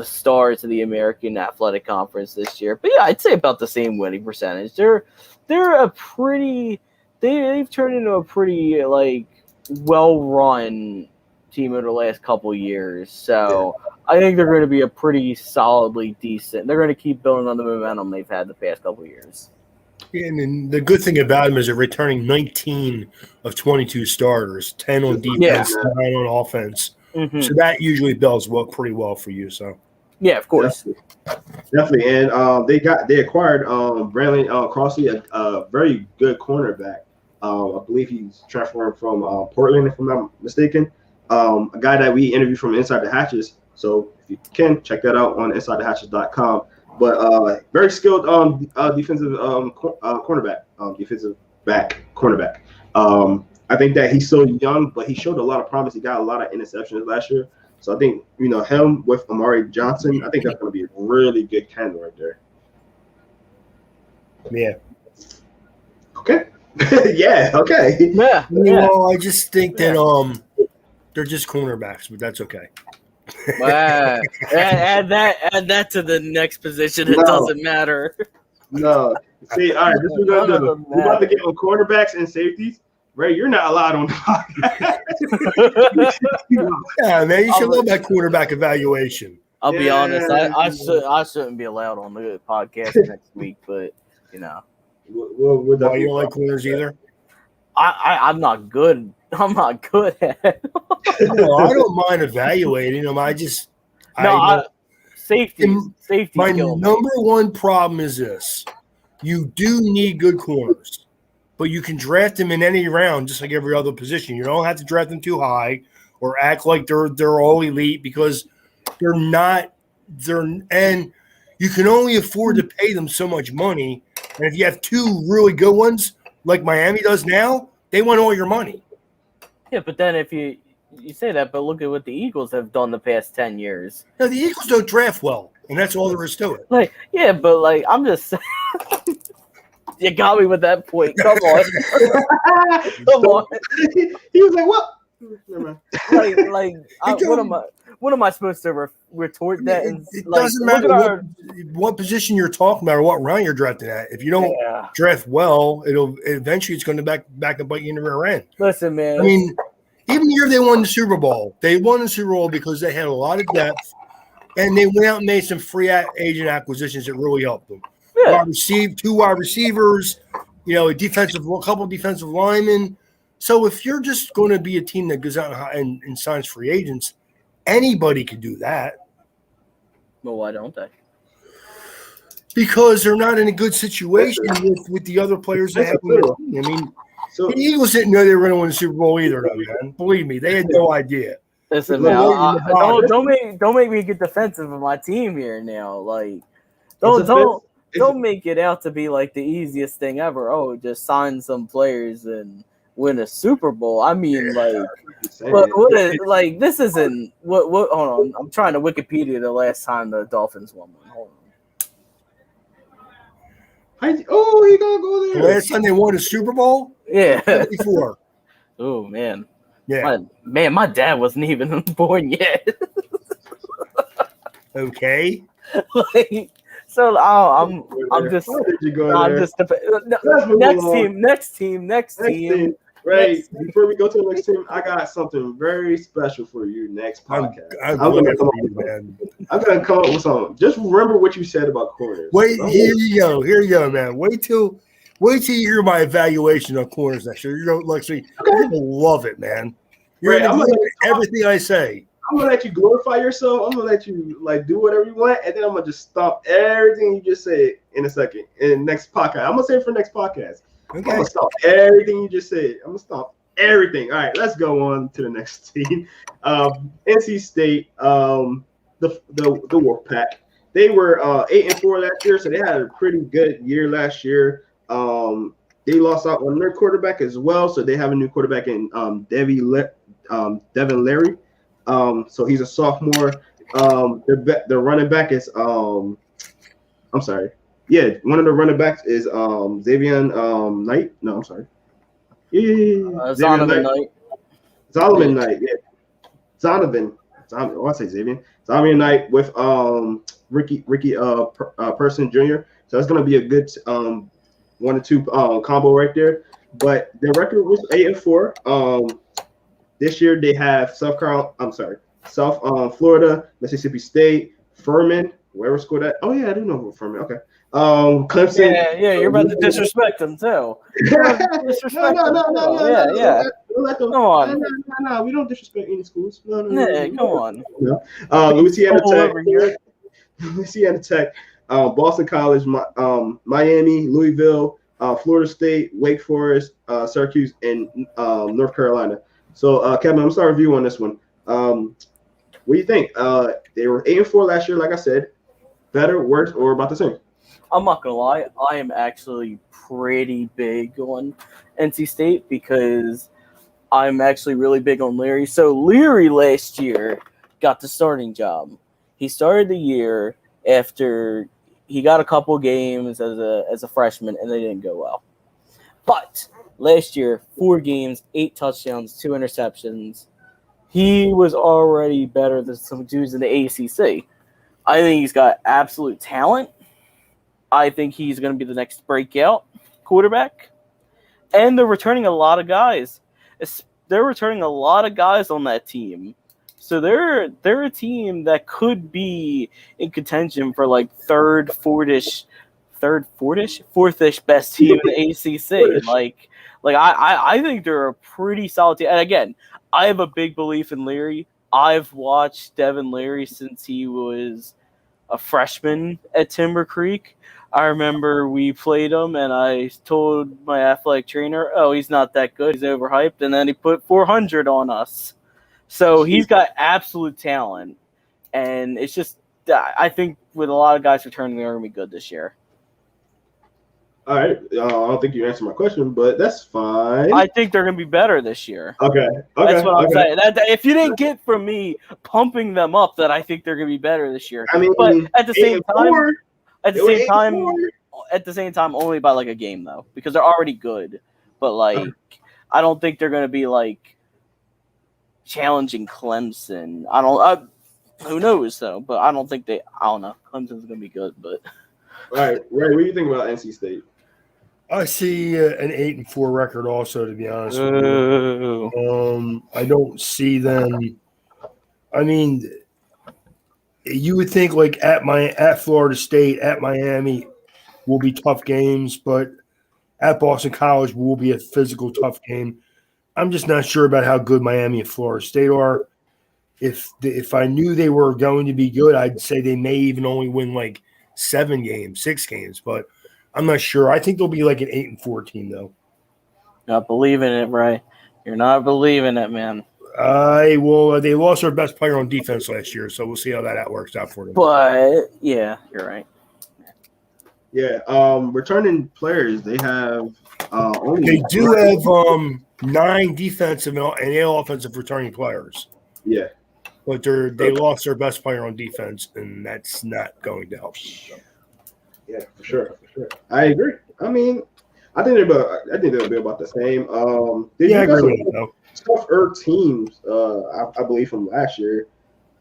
stars of the American Athletic Conference this year. But yeah, I'd say about the same winning percentage. They've turned into a pretty like well run team over the last couple years. So I think they're going to be a pretty solidly decent. They're going to keep building on the momentum they've had the past couple years. Yeah, and the good thing about them is they're returning 19 of 22 starters, 10 on defense, 9 on offense. Mm-hmm. So that usually builds pretty well for you. So yeah, of course, definitely. And they acquired Brandon Crossley, a very good cornerback. I believe he's transferring from Portland, if I'm not mistaken. A guy that we interviewed from Inside the Hatches. So if you can, check that out on InsideTheHatches.com. But very skilled defensive cornerback, defensive back cornerback. I think that he's so young, but he showed a lot of promise. He got a lot of interceptions last year. So I think, him with Amari Johnson, I think that's going to be a really good tandem right there. Yeah. Okay. Yeah, okay. Yeah. Well, I just think that they're just cornerbacks, but that's okay. Wow. add that to the next position. It doesn't matter. No. See, all right, this is what we're going to do. We're about to get on cornerbacks and safeties. Ray, you're not allowed on the podcast. Yeah, man, you should love that quarterback evaluation. I'll be honest, I shouldn't be allowed on the podcast next week, but Why you don't like corners either? I'm not good. I'm not good at it. No, I don't mind evaluating them. Safety. My number one problem is this: you do need good corners, but you can draft them in any round, just like every other position. You don't have to draft them too high or act like they're all elite because they're not. And you can only afford to pay them so much money. And if you have 2 really good ones, like Miami does now, they want all your money. Yeah, but then if you say that, but look at what the Eagles have done the past 10 years. No, the Eagles don't draft well, and that's all there is to it. I'm just saying. You got me with that point. Come on. Come on. He was like, what? What am I supposed to retort that? It doesn't matter what position you're talking about or what round you're drafting at. If you don't draft well, it's going to back and bite you in the rear end. Listen, man. I mean, even the year they won the Super Bowl, because they had a lot of depth, and they went out and made some free agent acquisitions that really helped them. Yeah. 2 wide receivers, a couple defensive linemen. So if you're just going to be a team that goes out and signs free agents, anybody can do that. Well, why don't they? Because they're not in a good situation with the other players they have on their team. I mean, the Eagles didn't know they were going to win the Super Bowl either, though, man. Believe me, they had no idea. Listen, man, don't make me get defensive of my team here now. Like, don't make it out to be like the easiest thing ever. Oh, just sign some players and win a Super Bowl. I mean, like, Saying. like this isn't what? Hold on, I'm trying to Wikipedia the last time the Dolphins won one. Hold on. Oh, he gonna go The there. last time they won a Super Bowl, Yeah. 74. Oh man. Yeah. My dad wasn't even born yet. Okay. Like, so I'm just. Why did you go I'm there? just Let's move along. next team. Right. Before we go to the next team, I got something very special for you next podcast. I'm gonna come up, man. I'm gonna come up with something. Just remember what you said about corners. Wait, here you go, man. Wait till you hear my evaluation on corners next year. You're gonna love it, man. You're gonna love everything I say. I'm gonna let you glorify yourself. I'm gonna let you like do whatever you want, and then I'm gonna just stop everything you just said in a second. In next podcast, I'm gonna say it for next podcast. Okay. I'm gonna stop everything you just said. I'm gonna stop everything. All right, let's go on to the next team. NC State, the Wolfpack. They were 8-4 last year, so they had a pretty good year last year. They lost out on their quarterback as well, so they have a new quarterback in Devin Leary. So he's a sophomore. The running back is I'm sorry. Yeah, one of the running backs is Xavier Knight. No, I'm sorry. Zonovan Knight. Zonovan Knight. Yeah, Zonovan. I say Xavier. Zonovan Knight with Ricky Person Jr. So that's gonna be a good 1-2 combo right there. But their record was 8-4. This year they have South Florida, Mississippi State, Furman, whoever scored that. Oh yeah, I do know who Furman. Okay. Clemson. Yeah, you're about to disrespect them too. No. Yeah. Come on. No, we don't disrespect any schools. No. Yeah, come on. No. Louisiana Tech, Boston College, Miami, Louisville, Florida State, Wake Forest, Syracuse, and North Carolina. So, Kevin, I'm starting review on this one. What do you think? They were 8-4 last year, like I said. Better, worse, or about the same? I'm not gonna lie. I am actually pretty big on NC State because I'm actually really big on Leary. So Leary last year got the starting job. He started the year after he got a couple games as a freshman, and they didn't go well. But last year, 4 games, 8 touchdowns, 2 interceptions. He was already better than some dudes in the ACC. I think he's got absolute talent. I think he's going to be the next breakout quarterback. And they're returning a lot of guys. They're returning a lot of guys on that team. So they're a team that could be in contention for like fourth-ish best team in the ACC. Like I think they're a pretty solid team. And again, I have a big belief in Leary. I've watched Devin Leary since he was a freshman at Timber Creek. I remember we played him, and I told my athletic trainer, "Oh, he's not that good. He's overhyped." And then he put 400 on us. So he's got absolute talent, and it's just I think with a lot of guys returning, they're going to be good this year. All right. I don't think you answered my question, but that's fine. I think they're going to be better this year. Okay. That's what I'm saying. If you didn't get from me pumping them up, that I think they're going to be better this year. I mean, but at the same time, only by like a game though, because they're already good. But like, I don't think they're going to be like challenging Clemson. Who knows though? But I don't think I don't know. Clemson's going to be good, but. All right, Ray, what do you think about NC State? I see an 8-4 record also, to be honest with you. I don't see them. I mean, you would think like at Florida State, at Miami will be tough games, but at Boston College will be a physical tough game. I'm just not sure about how good Miami and Florida State are. If I knew they were going to be good, I'd say they may even only win like 6 games, but I'm not sure. I think they'll be like an 8-4 team, though. Not believing it, Ray. You're not believing it, man. They lost their best player on defense last year, so we'll see how that works out for them. But yeah, you're right. Yeah, returning players, they have. They do have 9 defensive and 8 offensive returning players. Yeah. But they lost their best player on defense, and that's not going to help them. Yeah, for sure. I agree. I mean, I think they'll be about the same. I agree with it, though. Tougher teams, I believe, from last year.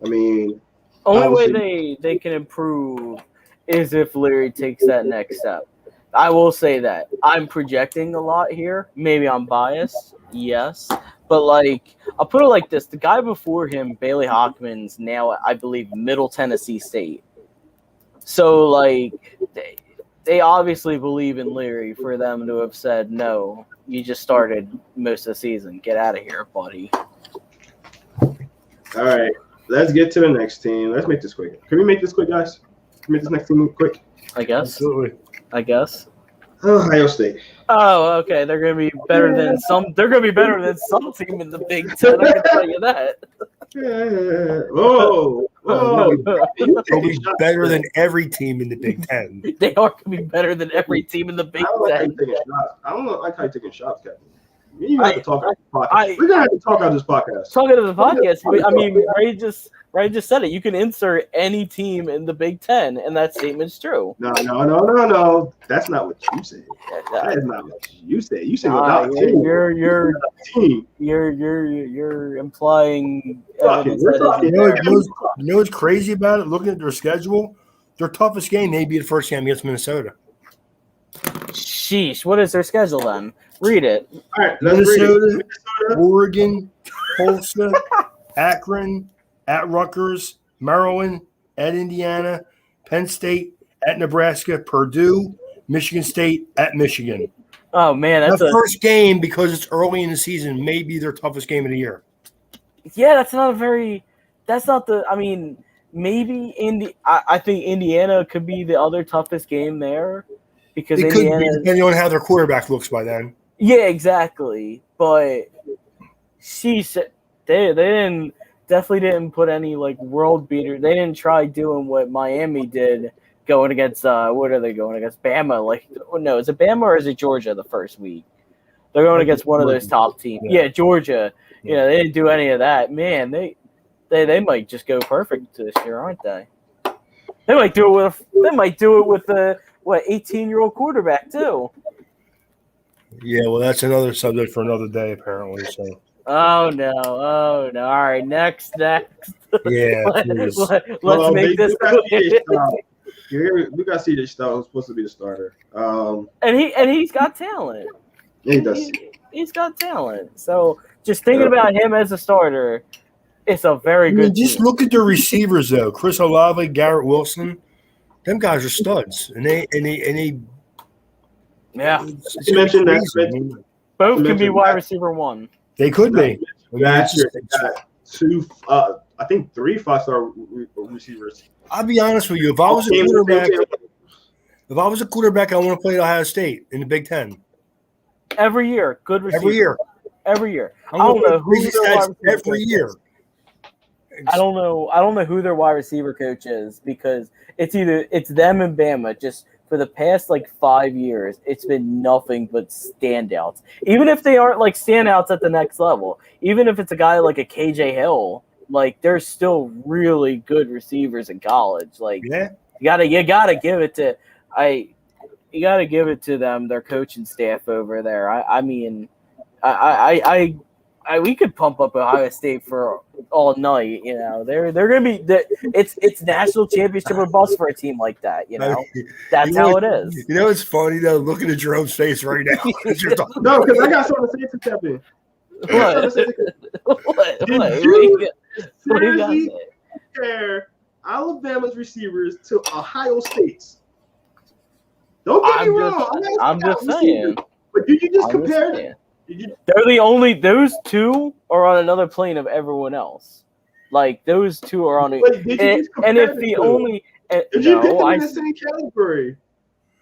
I mean, only way they can improve is if Leary takes that next step. I will say that I'm projecting a lot here. Maybe I'm biased, yes, but like I'll put it like this: the guy before him, Bailey Hockman's now, I believe, Middle Tennessee State. So like they obviously believe in Leary for them to have said, no, you just started most of the season. Get out of here, buddy. All right, let's get to the next team. Let's make this quick. Can we make this quick, guys? Can we make this next team quick? I guess. Absolutely. I guess. Ohio State. Oh, okay. They're gonna be better than some. They're gonna be better than some team in the Big Ten. I can tell you that. Whoa. They'll be better than every team in the Big Ten. They are gonna be better than every team in the Big Ten. I don't like how you're taking shots, Captain. You have to talk out this podcast. We're gonna have to talk out this podcast. Talking to the podcast. I mean, Ray just said it. You can insert any team in the Big Ten, and that statement's true. No. That's not what you said. That is not what you said. You said without a team. You're implying. You know what's crazy about it? Looking at their schedule, their toughest game may be the first game against Minnesota. Sheesh! What is their schedule then? Read it. All right, Minnesota, Oregon, Tulsa, Akron, at Rutgers, Maryland, at Indiana, Penn State, at Nebraska, Purdue, Michigan State, at Michigan. Oh man, that's the first game, because it's early in the season, may be their toughest game of the year. Yeah, that's not the. I mean, maybe I think Indiana could be the other toughest game there, because it could be, depending on how their quarterback looks by then. Yeah, exactly. But she said they definitely didn't put any like world beater. They didn't try doing what Miami did, going against what are they going against? Bama? Like, no, is it Bama or is it Georgia the first week? They're going against one of those top teams. Yeah, Georgia. Yeah, they didn't do any of that. Man, they might just go perfect this year, aren't they? They might do it with the 18-year-old quarterback too. Yeah, well, that's another subject for another day, apparently. So. Oh no! All right, next. Yeah. let's make this. We got CJ Stroud, who's supposed to be the starter. And he's got talent. He does. He's got talent. So just thinking about him as a starter, it's a very good. Just look at their receivers though. Chris Olave, Garrett Wilson, them guys are studs, and they. Yeah. You mentioned that. Both can be wide receiver one. They could be. Last year, they got 2, I think 3 5-star receivers. I'll be honest with you. If I was a quarterback, I want to play at Ohio State in the Big Ten. Every year, good receiver. Every year. I don't know who every year. I don't know who their wide receiver coach is, because it's them and Bama. Just for the past 5 years, it's been nothing but standouts. Even if they aren't standouts at the next level, even if it's a guy like a KJ Hill, they're still really good receivers in college. You gotta give it to them, their coaching staff over there. I mean, we could pump up Ohio State for all night. They're gonna be it's national championship or bust for a team like that. That's how it is. It's funny though. Looking at Jerome's face right now. No, because I got something to say to Kevin. What? What do you got to say? Compare Alabama's receivers to Ohio State's. Don't get me wrong. I'm just saying. But did you just compare them? They're those two are on another plane of everyone else. Those two are on Did you put them in the same category?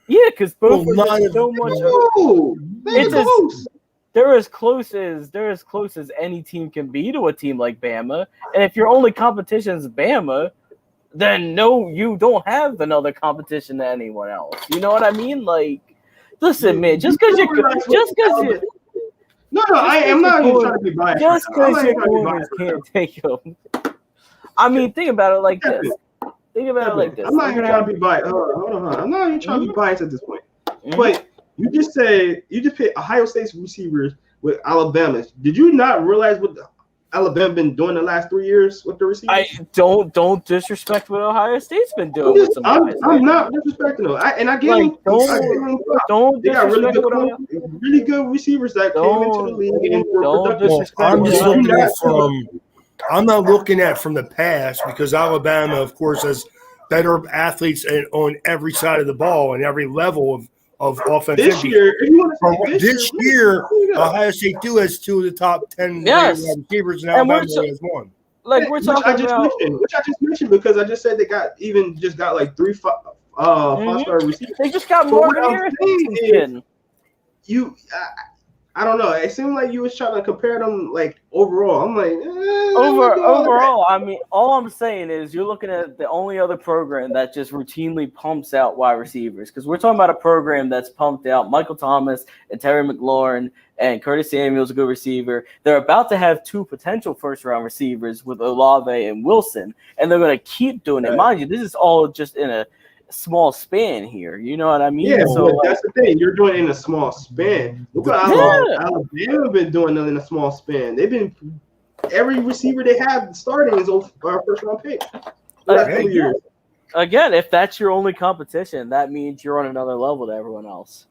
Yeah, because both are so much. They're as close as any team can be to a team like Bama. And if your only competition is Bama, then no, you don't have another competition to anyone else. You know what I mean? Listen, man, just because you. No, I'm not even trying to be biased. Just right because your corners can't take them. I mean, think about it like this. Think about it like this. I'm not even trying to be biased. Hold on. I'm not even trying to be biased at this point. Mm-hmm. But you just picked Ohio State's receivers with Alabama. Did you not realize what Alabama been doing the last 3 years with the receivers? I don't disrespect what Ohio State's been doing with some guys. I'm not disrespecting them. I get like, don't they got disrespect really good receivers that came into the league and were productive. I'm just looking at I'm not looking at from the past because Alabama, of course, has better athletes on every side of the ball and every level of offense. This year, Ohio State has 2 of the top 10 receivers, and Alabama has 1. Like we're talking about, which I just mentioned because I just said they got like 3 5-star receivers. They just got more than I don't know. It seemed like you was trying to compare them like overall. I'm like overall. I mean, all I'm saying is you're looking at the only other program that just routinely pumps out wide receivers because we're talking about a program that's pumped out Michael Thomas and Terry McLaurin and Curtis Samuel's a good receiver. They're about to have 2 potential first-round receivers with Olave and Wilson, and they're going to keep doing it. Mind you, this is all just in a small span here. You know what I mean? Yeah, so that's the thing. You're doing it in a small span. Look what Alabama been doing it in a small span. They've been every receiver they have starting is our first round pick. Again, if that's your only competition, that means you're on another level to everyone else.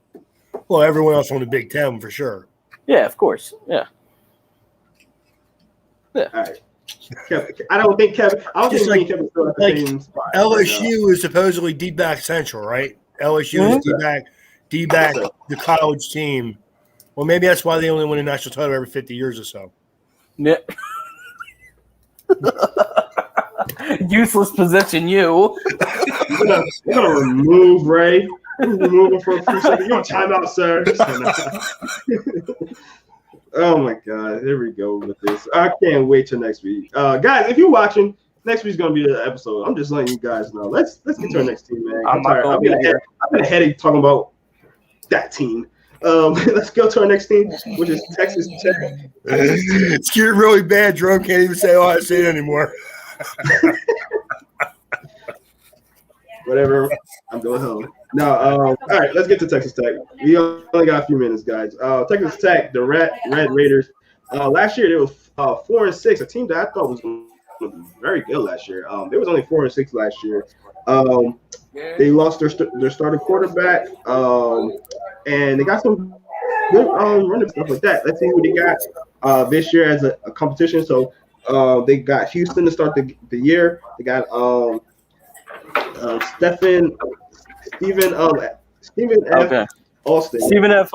Well, everyone else on the Big Ten for sure. Yeah, of course. Yeah. All right. I don't think Kevin still at the same spot. LSU is supposedly D-back central, right? LSU is D-back, the college team. Well, maybe that's why they only win a national title every 50 years or so. Yeah. Useless position, you. We're gonna remove Ray. Remove him for a few seconds. You're on timeout, sir. Oh my God, here we go with this. I can't wait till next week. Guys, if you're watching, next week's gonna be the episode. I'm just letting you guys know. Let's get to our next team, man. I'm tired. I've been a headache talking about that team. Let's go to our next team, which is Texas Tech. It's getting really bad. Jerome can't even say Ohio State anymore. Whatever. I'm going home. No, all right, let's get to Texas Tech. We only got a few minutes, guys. Texas Tech, the Red Raiders. Last year, they was 4-6, a team that I thought was going to be very good last year. They was only 4-6 last year. They lost their starting quarterback, and they got some good running stuff like that. Let's see who they got this year as a competition. So they got Houston to start the year. They got Stephen F. Austin. Stephen F.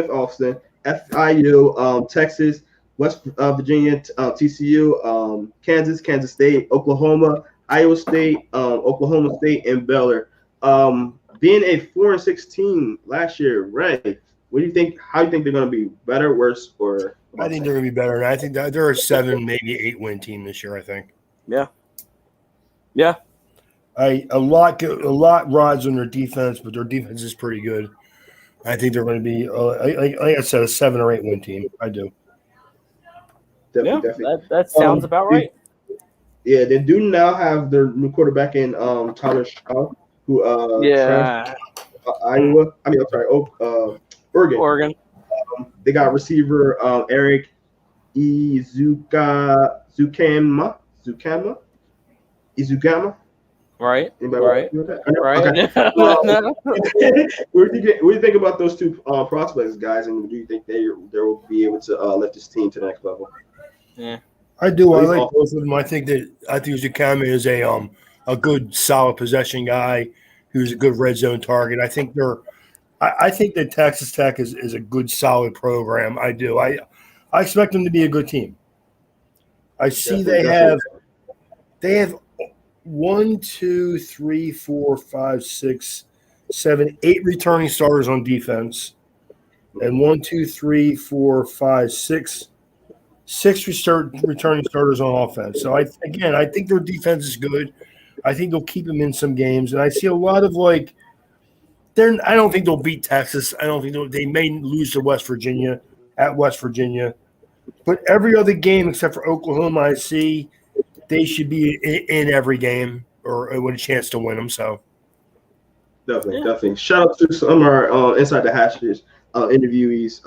Austin. FIU, Texas, West Virginia, TCU, Kansas State, Oklahoma, Iowa State, Oklahoma State, and Baylor. Being a 4-6 team last year, Ray, what do you think? How do you think they're going to be? Better, worse, or? I think they're going to be better. And I think that they're a 7, maybe 8-win team this year. I think. Yeah. Yeah. A lot rides on their defense, but their defense is pretty good. I think they're going to be, like I said, a 7 or 8-win team. I do. Definitely. That sounds about right. Yeah, they do now have their new quarterback in Tyler Shaw, who Iowa. Oregon. They got receiver Eric Izukama. Right. Anybody right. Right. Okay. What do you think about those two prospects, guys? And do you think they will be able to lift this team to the next level? Yeah, I do. I like both of them. I think Zukama is a good, solid possession guy who's a good red zone target. I think that Texas Tech is a good, solid program. I do. I expect them to be a good team. I see they have 1, 2, 3, 4, 5, 6, 7, 8 returning starters on defense, and 1, 2, 3, 4, 5, 6 returning starters on offense. So I think their defense is good. I think they'll keep them in some games, and I see a lot of I don't think they'll beat Texas. I don't think they may lose to West Virginia at West Virginia. But every other game except for Oklahoma, I see they should be in every game or with a chance to win them. So definitely. Shout out to some of our Inside the Hashes interviewees,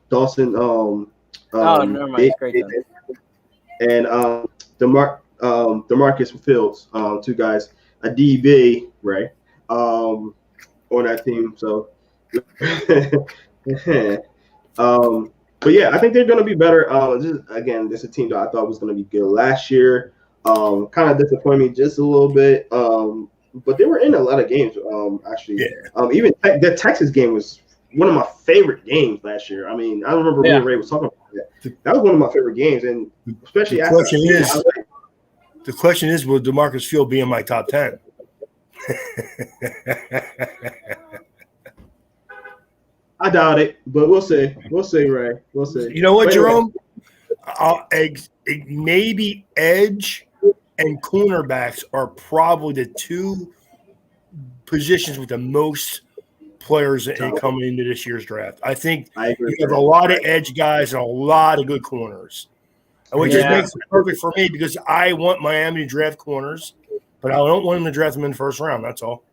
Dawson, never mind. It's great then. and DeMarcus Fields, two guys, a DB, right, on that team. So, but yeah, I think they're going to be better. This is a team that I thought was going to be good last year. Kind of disappointed me just a little bit. But they were in a lot of games. Actually, even the Texas game was one of my favorite games last year. I mean, I remember me and Ray was talking about that. That was one of my favorite games, and especially the question is, will DeMarcus Field be in my top 10? I doubt it, but we'll see. We'll see, Ray. We'll see. You know what, Jerome? Maybe edge and cornerbacks are probably the two positions with the most players coming into this year's draft. I think you have a lot of edge guys and a lot of good corners, which just makes it perfect for me because I want Miami to draft corners, but I don't want them to draft them in the first round. That's all.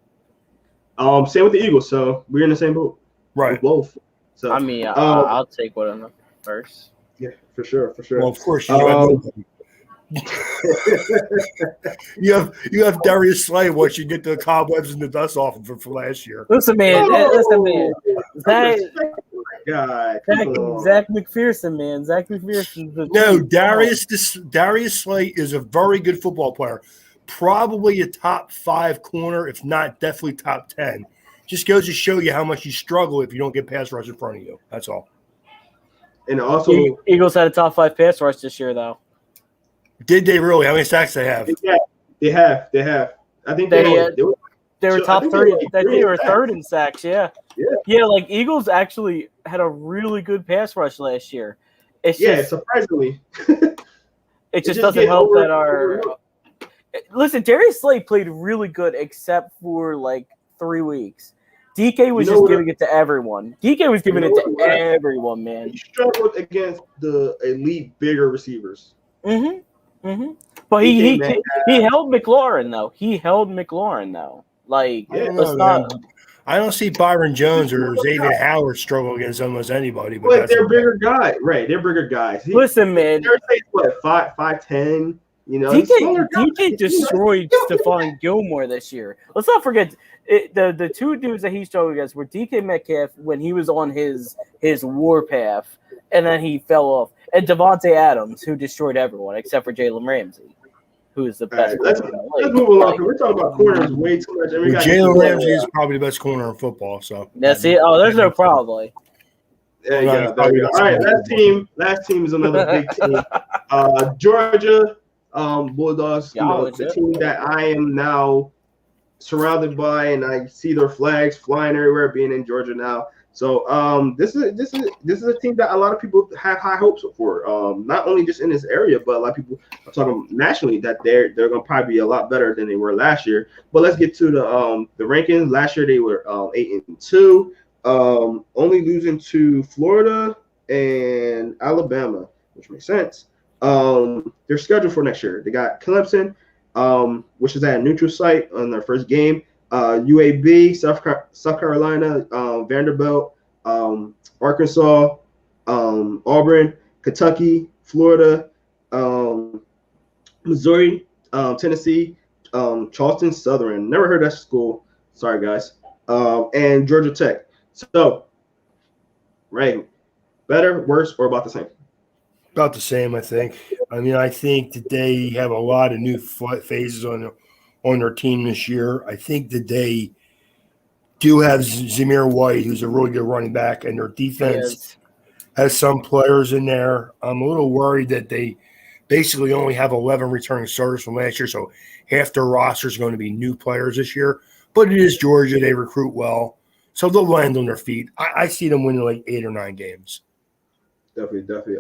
Same with the Eagles, so we're in the same boat. Right. Both. So I mean, I'll take one of them first. Yeah, for sure. Well, of course you have Darius Slay once you get the cobwebs and the dust off of him from last year. Listen, man. Zach McPherson, man. Zach McPherson. No, Darius Slay is a very good football player. Probably a top 5 corner, if not definitely top 10. Just goes to show you how much you struggle if you don't get pass rush in front of you. That's all. And also, Eagles had a top 5 pass rush this year, though. Did they really? How many sacks they have? They have. I think they were top 30. I think they were third in sacks. Yeah. Like Eagles actually had a really good pass rush last year. Surprisingly. It just doesn't help that our. Listen, Darius Slay played really good except for like 3 weeks. DK was just giving it to everyone. DK was giving it to everyone, man. He struggled against the elite, bigger receivers. But he held McLaurin though. Like, I don't see Byron Jones or Xavier Howard struggle against almost anybody. But they're bigger guys, right? They're bigger guys. Listen, man. They're what 5'10". You know, DK destroyed Stephon Gilmore this year. Let's not forget the two dudes that he struggled against were DK Metcalf when he was on his warpath, and then he fell off, and Devontae Adams, who destroyed everyone except for Jalen Ramsey, who is the best. Right, let's move along. We're talking about corners way too much. Jalen Ramsey is probably the best corner in football. So that's it. Oh, there's no problem. There you go. All right, last team is another big team. Georgia Bulldogs. The team that I am now surrounded by, and I see their flags flying everywhere, being in Georgia now. So this is a team that a lot of people have high hopes for. Not only just in this area, but a lot of people are talking nationally that they're going to probably be a lot better than they were last year. But let's get to the rankings. Last year they were 8-2, only losing to Florida and Alabama, which makes sense. Their schedule for next year, they got Clemson, which is at a neutral site on their first game. UAB, South Carolina, Vanderbilt, Arkansas, Auburn, Kentucky, Florida, Missouri, Tennessee, Charleston Southern. Never heard that school. Sorry, guys. And Georgia Tech. So, right, better, worse, or about the same? About the same, I think. I mean, I think that they have a lot of new phases on their team this year. I think that they do have Zamir White, who's a really good running back, and their defense has some players in there. I'm a little worried that they basically only have 11 returning starters from last year, so half their roster is going to be new players this year. But it is Georgia. They recruit well, so they'll land on their feet. I see them winning like 8 or 9 games. Definitely.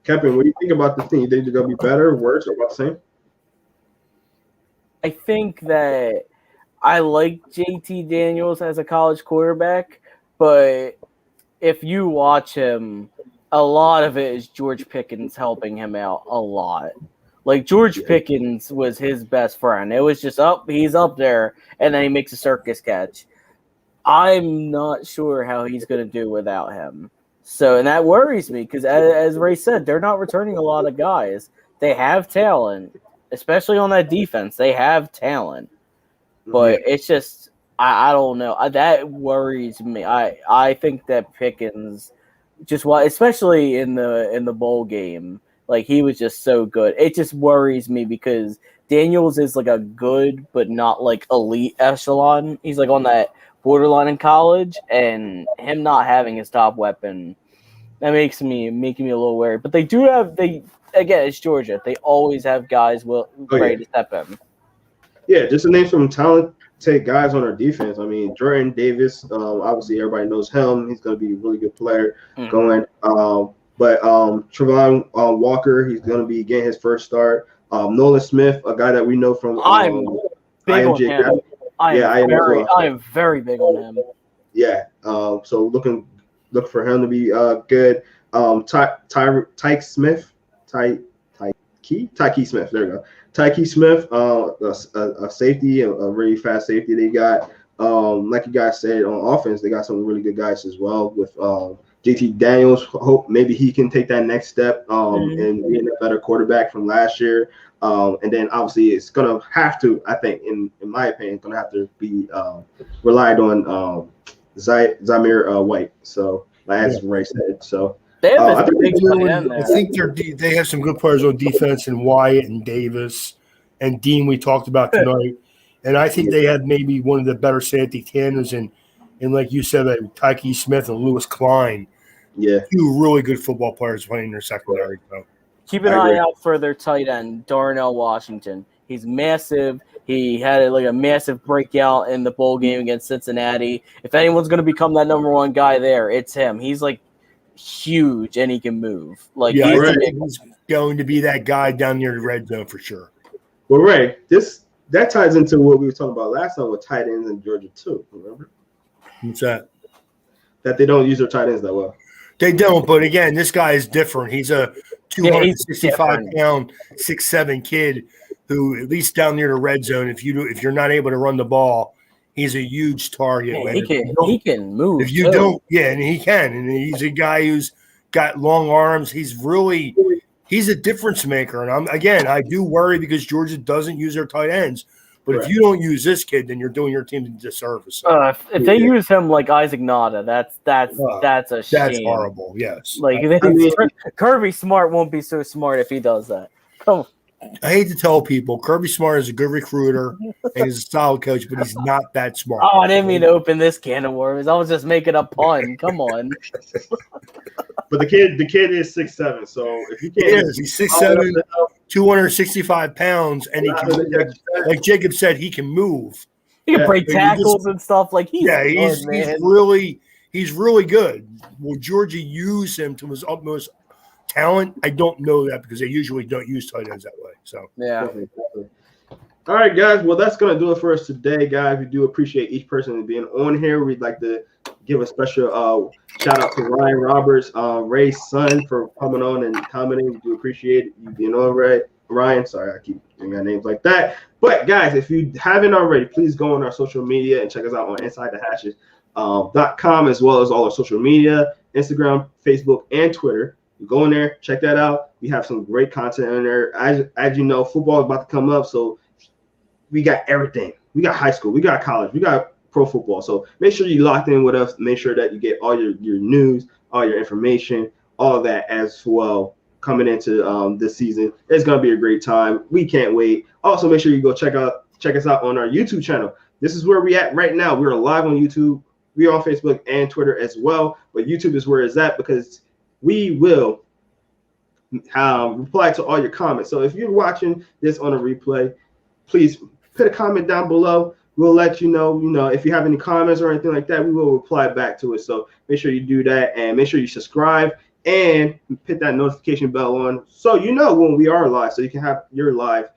Kevin, what do you think about this team? You think they're going to be better, worse, or about the same? I think that I like JT Daniels as a college quarterback, but if you watch him, a lot of it is George Pickens helping him out a lot. Like George Pickens was his best friend. It was just he's up there, and then he makes a circus catch. I'm not sure how he's going to do without him. So, and that worries me because, as Ray said, they're not returning a lot of guys. They have talent, especially on that defense. They have talent, but it's just I don't know. That worries me. I think that Pickens especially in the bowl game, like he was just so good. It just worries me because Daniels is like a good but not like elite echelon. He's like on that borderline in college, and him not having his top weapon, that making me a little worried. But again, it's Georgia. They always have guys ready to step in. Yeah, just to name some talented guys on our defense. I mean, Jordan Davis, obviously everybody knows him. He's going to be a really good player going. But Trevon Walker, he's going to be getting his first start. Nolan Smith, a guy that we know from I'm big on him. I am very big on him. Yeah. So look for him to be good. Tyke Smith. Tyke Smith. There we go. Tyke Smith, a safety, a really fast safety they got. Like you guys said, on offense, they got some really good guys as well with JT Daniels. Hope maybe he can take that next step and being a better quarterback from last year. And then obviously it's going to have to, I think, in my opinion, going to have to be relied on Zamir White. So as Ray said, so. I think they have some good players on defense, and Wyatt and Davis and Dean we talked about tonight. And I think they have maybe one of the better safety tandems, and like you said, Tyke Smith and Lewis Klein. Yeah. Two really good football players playing in their secondary. So. Keep an eye out for their tight end, Darnell Washington. He's massive. He had a massive breakout in the bowl game against Cincinnati. If anyone's going to become that number one guy there, it's him. He's like huge and he can move. He's going to be that guy down near the red zone for sure. Well, Ray, that ties into what we were talking about last time with tight ends in Georgia too. Remember? What's that? That they don't use their tight ends that well. They don't, but again, this guy is different. He's a 265-pound, 6'7" kid who, at least down near the red zone, if you're not able to run the ball, he's a huge target. He can move. If you don't, and he can. And he's a guy who's got long arms. He's a difference maker. And I do worry because Georgia doesn't use their tight ends. But if you don't use this kid, then you're doing your team a disservice. If they use him like Isaac Nada, that's a shame. That's horrible. Yes. Kirby Smart won't be so smart if he does that. Come on. I hate to tell people, Kirby Smart is a good recruiter and he's a solid coach, but he's not that smart. Oh, I didn't mean to open this can of worms. I was just making a pun. Come on. But the kid is 6'7", so if you can't, he's 6'7", 265 pounds, and he can, like Jacob said, he can move. He can break tackles and stuff. Like he's really good. Will Georgia use him to his utmost talent? I don't know that because they usually don't use tight ends that way. So Definitely. All right, guys. Well, that's gonna do it for us today, guys. We do appreciate each person being on here. We'd like to give a special shout out to Ryan Roberts, Ray's son, for coming on and commenting. We do appreciate you being on, Ryan. Sorry, I keep doing our names like that. But guys, if you haven't already, please go on our social media and check us out on InsideTheHashes.com, as well as all our social media, Instagram, Facebook, and Twitter. You go in there, check that out. We have some great content in there. As you know, football is about to come up, so we got everything. We got high school, we got college, we got pro football. So make sure you locked in with us. Make sure that you get all your news, all your information, all of that as well coming into this season. It's gonna be a great time. We can't wait. Also, make sure you go check us out on our YouTube channel. This is where we at right now. We're live on YouTube. We're on Facebook and Twitter as well, but YouTube is where it's at because we will reply to all your comments. So if you're watching this on a replay, please put a comment down below. We'll let you know, if you have any comments or anything like that, we will reply back to it. So make sure you do that and make sure you subscribe and hit that notification bell on so you know when we are live, so you can have your live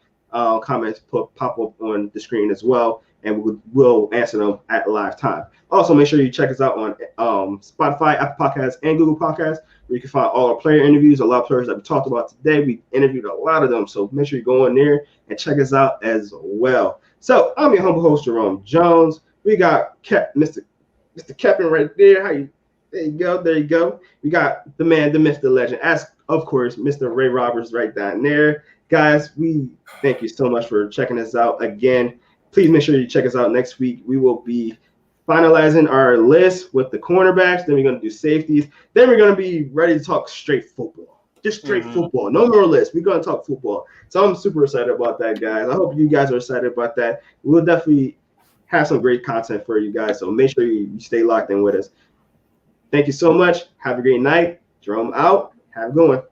comments pop up on the screen as well. and we'll answer them at live time. Also, make sure you check us out on Spotify, Apple Podcasts, and Google Podcasts, where you can find all our player interviews. A lot of players that we talked about today, we interviewed a lot of them. So make sure you go in there and check us out as well. So I'm your humble host, Jerome Jones. We got Mr. Kevin right there. There you go. We got the man, the myth, the legend, as of course, Mr. Ray Roberts right down there. Guys, we thank you so much for checking us out again. Please make sure you check us out next week. We will be finalizing our list with the cornerbacks. Then we're going to do safeties. Then we're going to be ready to talk straight football. Just straight football. No more lists. We're going to talk football. So I'm super excited about that, guys. I hope you guys are excited about that. We'll definitely have some great content for you guys. So make sure you stay locked in with us. Thank you so much. Have a great night. Jerome out. Have a good one.